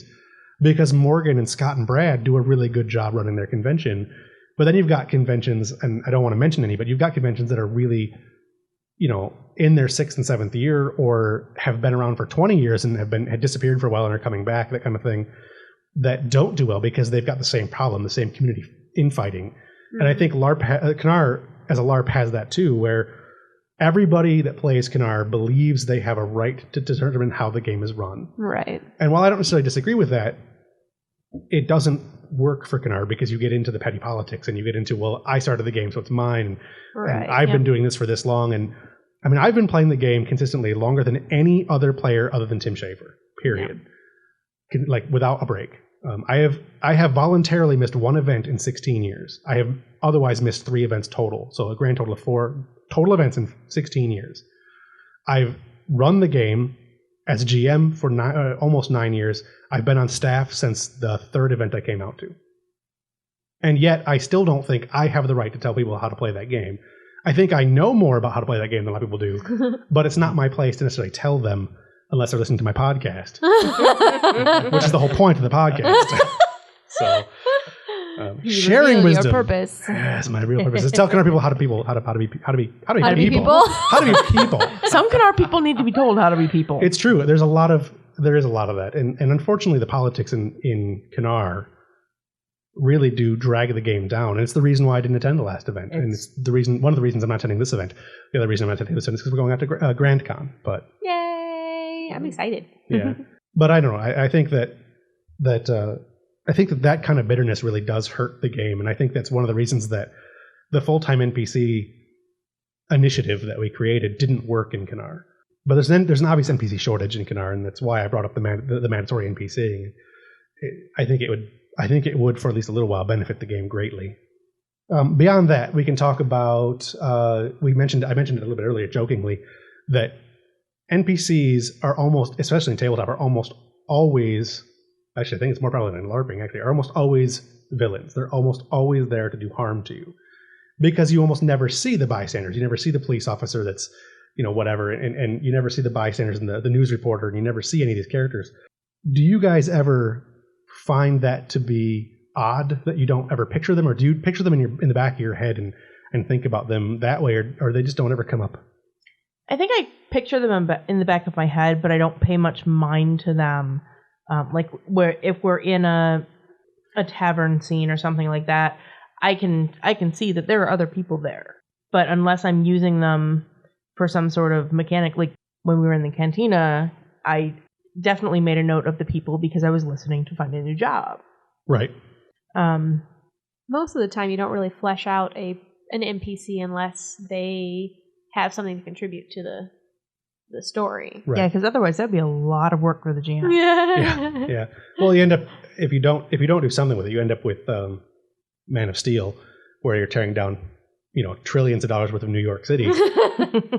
because Morgan and Scott and Brad do a really good job running their convention. But then you've got conventions, and I don't want to mention any, but you've got conventions that are really, in their 6th and 7th year, or have been around for 20 years and had disappeared for a while and are coming back, that kind of thing, that don't do well because they've got the same problem, the same community infighting. Mm-hmm. And I think Kanar as a LARP has that too, where everybody that plays Kanar believes they have a right to determine how the game is run. Right. And while I don't necessarily disagree with that, it doesn't work for Kanar because you get into the petty politics and you get into, well, I started the game, so it's mine. And I've been doing this for this long. And I mean, I've been playing the game consistently longer than any other player other than Tim Schafer, period. Yeah. Like without a break. I have voluntarily missed one event in 16 years. I have otherwise missed 3 events total. So a grand total of 4 total events in 16 years. I've run the game as GM for almost 9 years. I've been on staff since the 3rd event I came out to. And yet, I still don't think I have the right to tell people how to play that game. I think I know more about how to play that game than a lot of people do, but it's not my place to necessarily tell them unless they're listening to my podcast, which is the whole point of the podcast. So, Sharing Reveal wisdom. Your purpose. Yes, my real purpose is tell Kanar people how to be people. How to be people. How to be people. Some Kanar people need to be told how to be people. It's true. There is a lot of that, and unfortunately, the politics in Kanar really do drag the game down, and it's the reason why I didn't attend the last event, and it's one of the reasons I'm not attending this event. The other reason I'm not attending this event is because we're going out to Grand Con. But Yay! I'm excited. yeah, but I don't know. I think that kind of bitterness really does hurt the game, and I think that's one of the reasons that the full-time NPC initiative that we created didn't work in Kanar. But there's an obvious NPC shortage in Kanar, and that's why I brought up the mandatory NPCing. I think it would, for at least a little while, benefit the game greatly. Beyond that, we can talk about. I mentioned it a little bit earlier, jokingly, that NPCs are almost, especially in tabletop, are almost always. Actually, I think it's more prevalent in LARPing. Actually, are almost always villains. They're almost always there to do harm to you, because you almost never see the bystanders. You never see the police officer that's, whatever, and you never see the bystanders and the news reporter, and you never see any of these characters. Do you guys ever find that to be odd that you don't ever picture them, or do you picture them in the back of your head and think about them that way, or they just don't ever come up? I think I picture them in the back of my head, but I don't pay much mind to them. If we're in a tavern scene or something like that, I can see that there are other people there. But unless I'm using them for some sort of mechanic, like when we were in the cantina, I definitely made a note of the people because I was listening to find a new job. Right. Most of the time, you don't really flesh out an NPC unless they have something to contribute to the story. Right. Yeah, because otherwise that'd be a lot of work for the GM. Yeah. Well, you end up if you don't do something with it, you end up with Man of Steel, where you're tearing down trillions of dollars worth of New York City,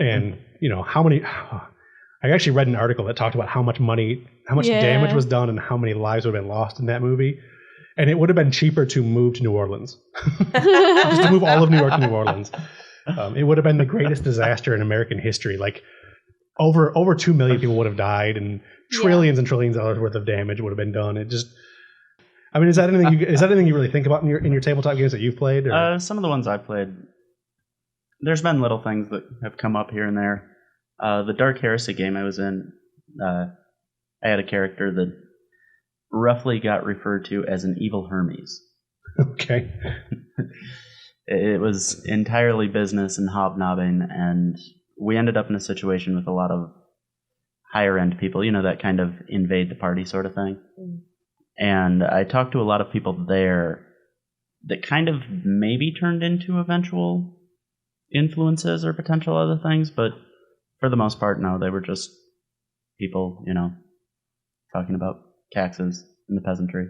and how many. I actually read an article that talked about how much damage was done and how many lives would have been lost in that movie. And it would have been cheaper to move to New Orleans. Just to move all of New York to New Orleans. It would have been the greatest disaster in American history. Like over 2 million people would have died, and trillions and trillions of dollars worth of damage would have been done. It just, is that anything you really think about in your tabletop games that you've played? Or? Some of the ones I've played, there's been little things that have come up here and there. The Dark Heresy game I was in, I had a character that roughly got referred to as an evil Hermes. Okay. It was entirely business and hobnobbing, and we ended up in a situation with a lot of higher end people, that kind of invade the party sort of thing. And I talked to a lot of people there that kind of maybe turned into eventual influences or potential other things, but for the most part, no, they were just people, talking about taxes and the peasantry.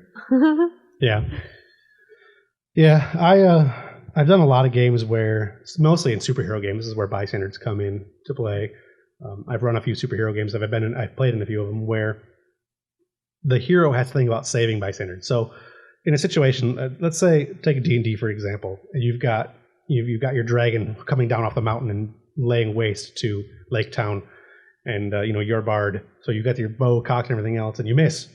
Yeah. I've done a lot of games where, mostly in superhero games, this is where bystanders come in to play. I've run a few superhero games. I've played in a few of them where the hero has to think about saving bystanders. So, in a situation, let's say take D&D for example, and you've got your dragon coming down off the mountain and laying waste to Lake Town, and you're a bard, so you've got your bow cocked and everything else, and you miss.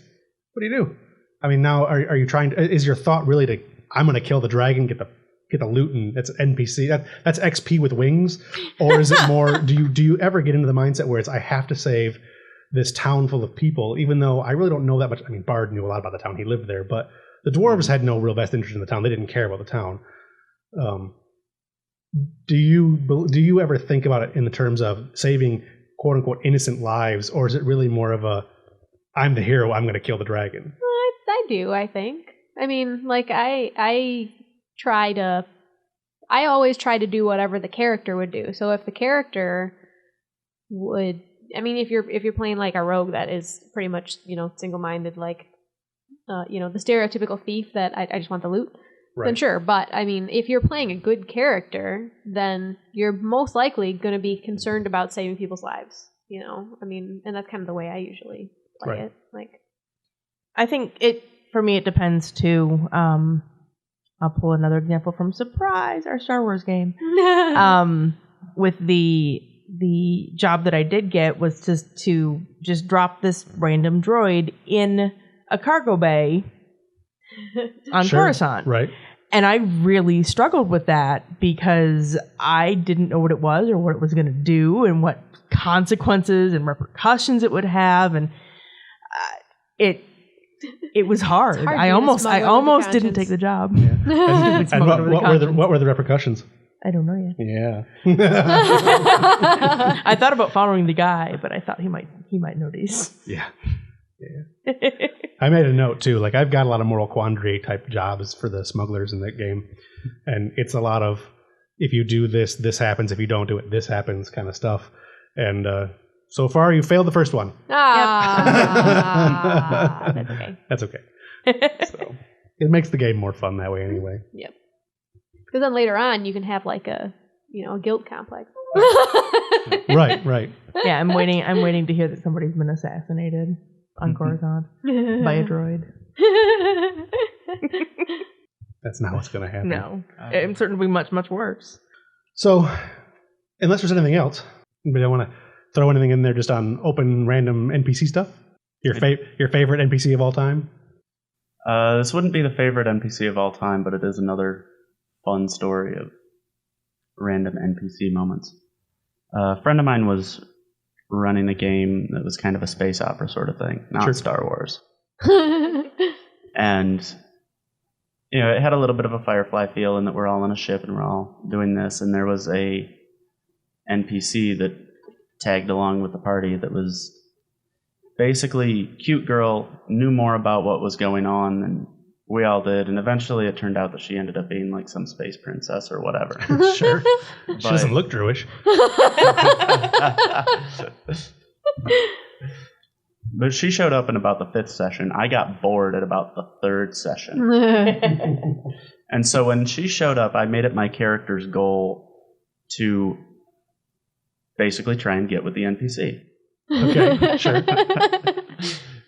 What do you do? Now are you trying to? Is your thought really to I'm going to kill the dragon, get the loot, and that's NPC. That's XP with wings, or is it more? do you ever get into the mindset where it's I have to save this town full of people, even though I really don't know that much. Bard knew a lot about the town; he lived there, but the dwarves had no real best interest in the town. They didn't care about the town. Do you ever think about it in the terms of saving quote unquote innocent lives, or is it really more of a I'm the hero, I'm going to kill the dragon? I do. I think. I always try to do whatever the character would do. So if the character would, if you're playing like a rogue that is pretty much, single-minded, like, the stereotypical thief that I just want the loot, right, then sure. But if you're playing a good character, then you're most likely going to be concerned about saving people's lives. And that's kind of the way I usually play it. Like, I think for me, it depends too. I'll pull another example from Surprise, our Star Wars game. With the job that I did get was to just drop this random droid in a cargo bay on Sure. Coruscant. Right. And I really struggled with that because I didn't know what it was or what it was going to do and what consequences and repercussions it would have, and it was hard. It's hard I being a almost smuggler with a didn't conscience. take the job. And Smuggler with a conscience. what were the repercussions? I don't know yet. Yeah. I thought about following the guy, but I thought he might notice. Yeah. I made a note too. Like, I've got a lot of moral quandary type jobs for the smugglers in that game, and it's a lot of, if you do this, this happens. If you don't do it, this happens, kind of stuff. And so far, you failed the first one. That's okay. That's okay. So it makes the game more fun that way, anyway. Yep. Because then later on, you can have like a guilt complex. Right. Yeah, I'm waiting to hear that somebody's been assassinated on Coruscant by a droid. That's not what's going to happen. No, it certainly be much, much worse. So, unless there's anything else, anybody want to throw anything in there just on open random NPC stuff? Your favorite NPC of all time? This wouldn't be the favorite NPC of all time, but it is another fun story of random NPC moments. A friend of mine was running a game that was kind of a space opera sort of thing, not Sure. Star Wars. And, it had a little bit of a Firefly feel in that we're all on a ship and we're all doing this. And there was a NPC that tagged along with the party that was basically cute girl, knew more about what was going on than we all did. And eventually it turned out that she ended up being like some space princess or whatever. Sure. She doesn't look Druish. But she showed up in about the 5th session. I got bored at about the 3rd session. And so when she showed up, I made it my character's goal to basically try and get with the NPC. Okay, sure.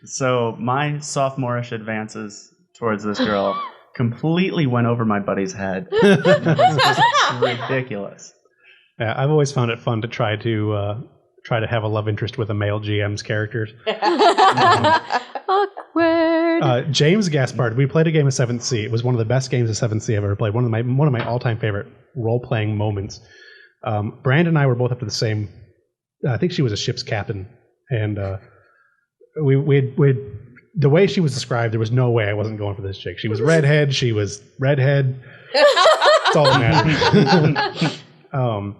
So my sophomorish advances towards this girl completely went over my buddy's head. It was just ridiculous. Yeah, I've always found it fun to try to have a love interest with a male GM's characters. Awkward. James Gaspard, we played a game of 7th Sea. It was one of the best games of 7th Sea I've ever played. One of my all-time favorite role-playing moments. Brandon and I were both up to the same. I think she was a ship's captain, and we the way she was described, there was no way I wasn't going for this chick. She was redhead. That's all that mattered.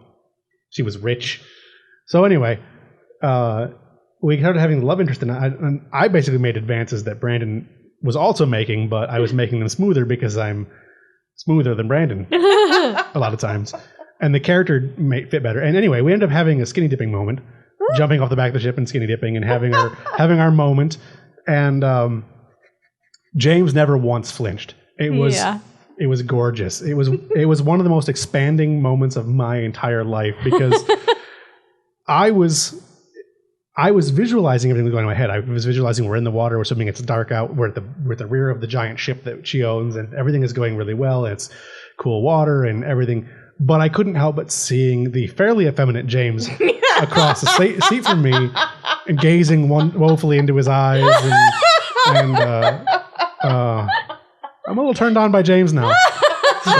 She was rich. So anyway, we started having the love interest, and I basically made advances that Brandon was also making, but I was making them smoother because I'm smoother than Brandon a lot of times. And the character may fit better. And anyway, we ended up having a skinny dipping moment, jumping off the back of the ship and skinny dipping and having our moment. And James never once flinched. It was gorgeous. It was one of the most expanding moments of my entire life because I was visualizing everything going on in my head. I was visualizing we're in the water, we're swimming, it's dark out, we're at the rear of the giant ship that she owns, and everything is going really well, and it's cool water and everything. But I couldn't help but seeing the fairly effeminate James across the seat from me and gazing woefully into his eyes. And I'm a little turned on by James now. So,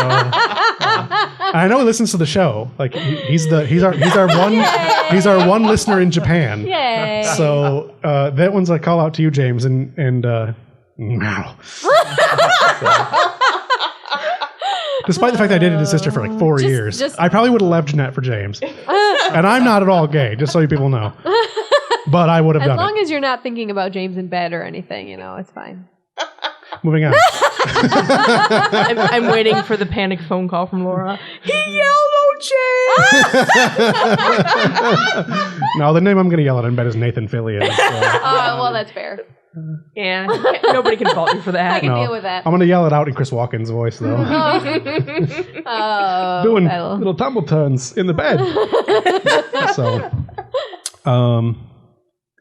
I know he listens to the show. Like he's our one listener in Japan. Yay. So that one's a call out to you, James. And wow. Despite the fact that I dated his sister for like 4 years, I probably would have left Jeanette for James. And I'm not at all gay, just so you people know. But I would have done it. As long as you're not thinking about James in bed or anything, it's fine. Moving on. I'm waiting for the panic phone call from Laura. He yelled, "Oh, James!" No, the name I'm going to yell at in bed is Nathan Fillion. So. Well, that's fair. Yeah, nobody can fault you for that. I can deal with that. I'm going to yell it out in Chris Walken's voice, though. Doing little tumble turns in the bed. So,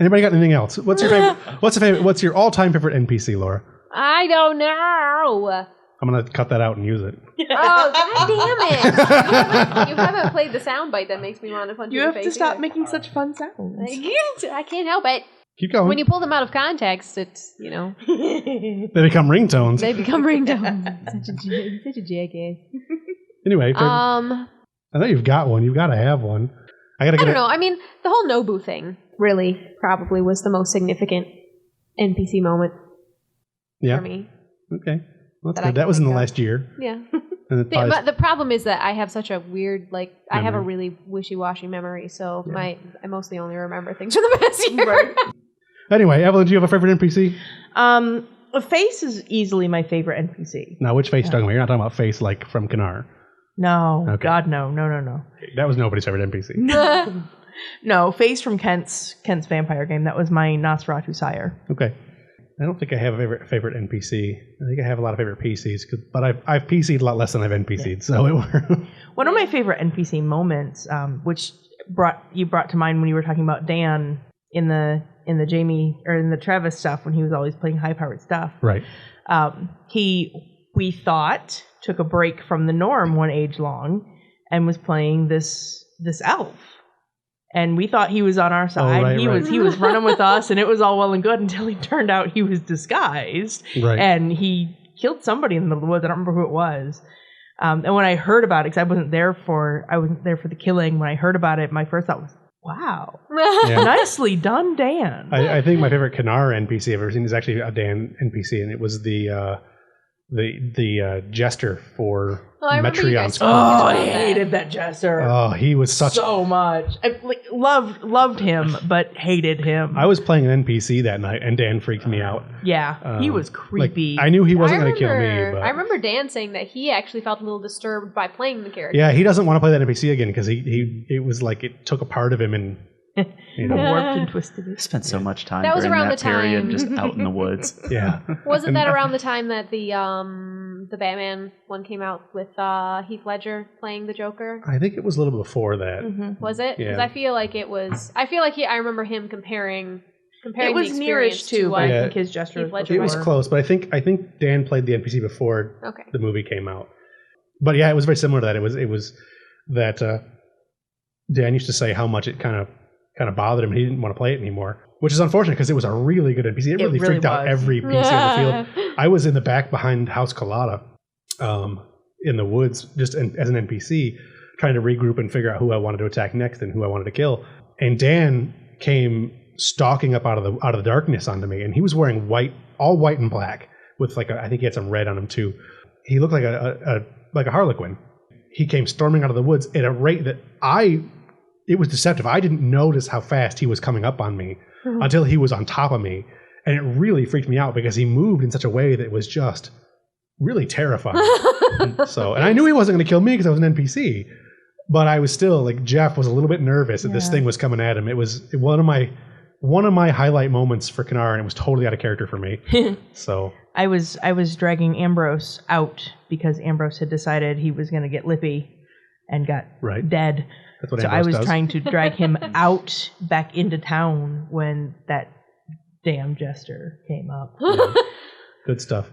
anybody got anything else? What's your favorite? What's your all-time favorite NPC, Laura? I don't know. I'm going to cut that out and use it. Oh, God damn it. You haven't played the soundbite that makes me want to punch you in the face. You have to stop either. making such fun sounds. I can't help it. Keep going. When you pull them out of context, it's, They become ringtones. they become ringtones. Such a jackass. Anyway, I know you've got one. You've got to have one. I gotta I get don't know. I mean, the whole Nobu thing really probably was the most significant NPC moment for me. Okay. Well, that's That I good. That can was in the think of. last year. Yeah. And it probably- But the problem is that I have such a weird, I have a Memory. really wishy-washy memory, so I mostly only remember things from the past year. Anyway, Evelyn, do you have a favorite NPC? Face is easily my favorite NPC. Now, which face are you talking about? You're not talking about face like from Kanar. No, Okay. God, no. That was nobody's favorite NPC. No, Face from Kent's vampire game. That was my Nosferatu sire. Okay. I don't think I have a favorite NPC. I think I have a lot of favorite PCs, but I've PC'd a lot less than I've NPC'd, so it worked. One of my favorite NPC moments, which you brought to mind when you were talking about Dan in the Jamie or in the Travis stuff when he was always playing high powered stuff. Right. We thought took a break from the norm one age long and was playing this elf. And we thought he was on our side. right, he was running with us, and it was all well and good until he turned out he was disguised. Right. And he killed somebody in the middle of the woods. I don't remember who it was. And when I heard about it, because I wasn't there for the killing. When I heard about it, my first thought was, "Wow, Yeah. nicely done, Dan." I think my favorite Kanar NPC I've ever seen is actually a Dan NPC, and it was the jester for I remember you Metreon's. guys talking I about that. hated that jester. Oh, he was such. so much. I loved him, but hated him. I was playing an NPC that night, and Dan freaked me out. Yeah, he was Like, creepy. I knew he wasn't going to kill me, but I remember Dan saying that he actually felt a little disturbed by playing the character. yeah, he doesn't want to play that NPC again because it was like it took a part of him and warped and twisted it. Spent so much time That was during around that the time- period just out in the woods. yeah. Wasn't that around the time that the Batman one came out with Heath Ledger playing the Joker? I think it was a little bit before that. Mm-hmm. Was it? Because Yeah. I feel like it was. I remember him comparing. It was the nearish experience too, to but I Yeah. think his gesture Heath was Ledger It was before. close, but I think Dan played the NPC before Okay. the movie came out. But yeah, it was very similar to that. It was that Dan used to say how much it kind of bothered him. He didn't want to play it anymore, which is unfortunate because it was a really good NPC. It really freaked out was. every PC on the field. I was in the back behind House Colada, in the woods, just as an NPC, trying to regroup and figure out who I wanted to attack next and who I wanted to kill. And Dan came stalking up out of the darkness onto me, and he was wearing all white and black, with I think he had some red on him too. He looked like a Harlequin. He came storming out of the woods at a rate that it was deceptive. I didn't notice how fast he was coming up on me until he was on top of me. And it really freaked me out because he moved in such a way that was just really terrifying. And I knew he wasn't going to kill me because I was an NPC, but I was still Jeff was a little bit nervous that this thing was coming at him. It was one of my highlight moments for Kanar, and it was totally out of character for me. So I was dragging Ambrose out because Ambrose had decided he was going to get lippy and got dead. that's what So I Ambrose was does. trying to drag him out back into town when that damn jester came up. Good stuff.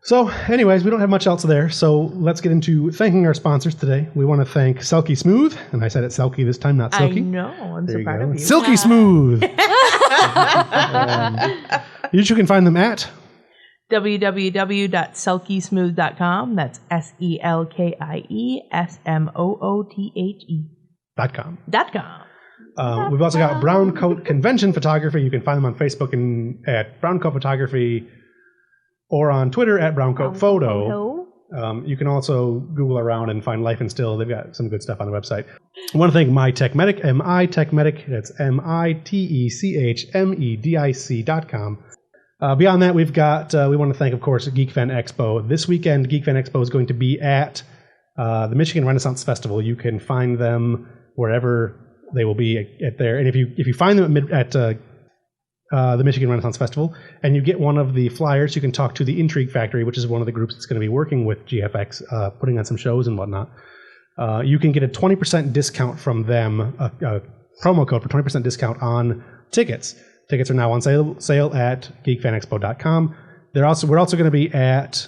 So, anyways, we don't have much else there, so let's get into thanking our sponsors today. We want to thank Selkie Smooth, and I said it's Selkie this time, not I Silky. know. I'm There so you proud go. of you. Silky Smooth. You can find them at www.selkiesmooth.com. That's SELKIESMOOTHE.com. .com. We've also got Brown Coat Convention Photography. You can find them on Facebook at Brown Coat Photography, or on Twitter at Brown Coat Photo. You can also Google around and find Life and Still. They've got some good stuff on the website. I want to thank My Tech Medic, Tech Medic. That's MITECHMEDIC.com. Beyond that, we want to thank, of course, GeekFan Expo. This weekend, GeekFan Expo is going to be at the Michigan Renaissance Festival. You can find them wherever they will be at there. And if you find them at the Michigan Renaissance Festival and you get one of the flyers, you can talk to the Intrigue Factory, which is one of the groups that's going to be working with GFX, putting on some shows and whatnot. You can get a 20% discount from them, a promo code for 20% discount on tickets. Tickets are now on sale at geekfanexpo.com. We're also going to be at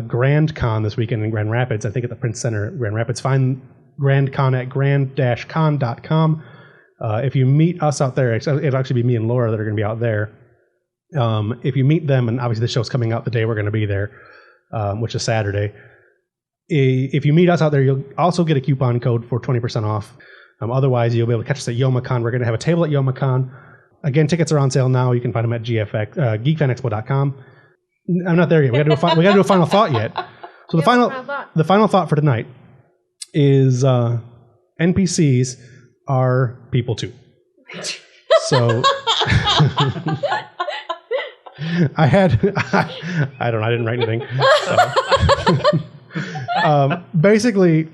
Grand Con this weekend in Grand Rapids, I think at the Prince Center at Grand Rapids. Find Grand Con at grand-con.com. If you meet us out there, it'll actually be me and Laura that are going to be out there. If you meet them, and obviously the show's coming out the day we're going to be there, which is Saturday. If you meet us out there, you'll also get a coupon code for 20% off. Otherwise, you'll be able to catch us at YomaCon. We're going to have a table at YomaCon. Again, tickets are on sale now. You can find them at geekfanexpo.com. I'm not there yet. We got to do a final thought yet. So the final thought for tonight is NPCs are people too. So I didn't write anything. Basically,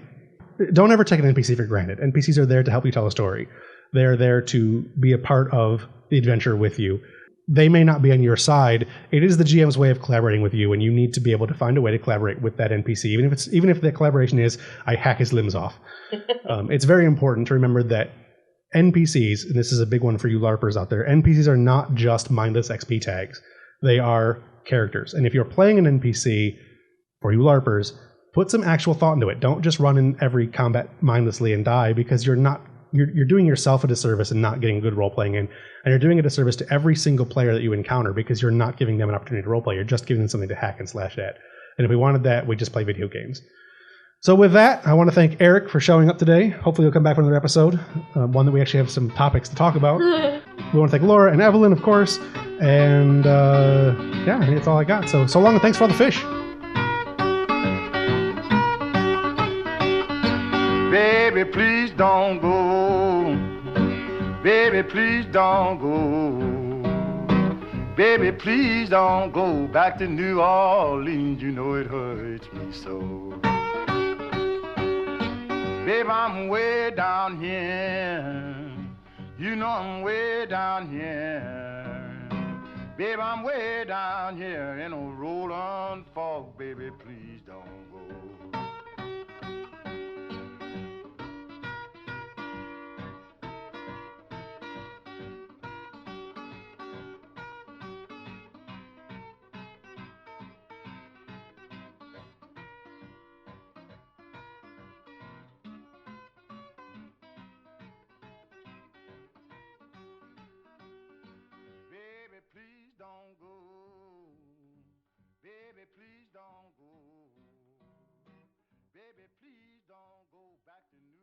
don't ever take an NPC for granted. NPCs are there to help you tell a story. They're there to be a part of the adventure with you. They may not be on your side. It is the GM's way of collaborating with you, and you need to be able to find a way to collaborate with that NPC, even if the collaboration is I hack his limbs off. It's very important to remember that NPCs, and this is a big one for you LARPers out there, NPCs are not just mindless XP tags. They are characters. And if you're playing an NPC, for you LARPers, put some actual thought into it. Don't just run in every combat mindlessly and die, because you're doing yourself a disservice and not getting good role-playing in. And you're doing a disservice to every single player that you encounter, because you're not giving them an opportunity to roleplay. You're just giving them something to hack and slash at. And if we wanted that, we'd just play video games. So with that, I want to thank Eric for showing up today. Hopefully he'll come back for another episode, one that we actually have some topics to talk about. We want to thank Laura and Evelyn, of course. And yeah, I think that's all I got. So long, and thanks for all the fish. Baby, please don't go. Baby, please don't go. Baby, please don't go back to New Orleans. You know it hurts me so. Baby, I'm way down here. You know I'm way down here. Baby, I'm way down here in a rolling fog. Baby, please don't go. Please don't go. Baby, please don't go. Baby, please don't go back to New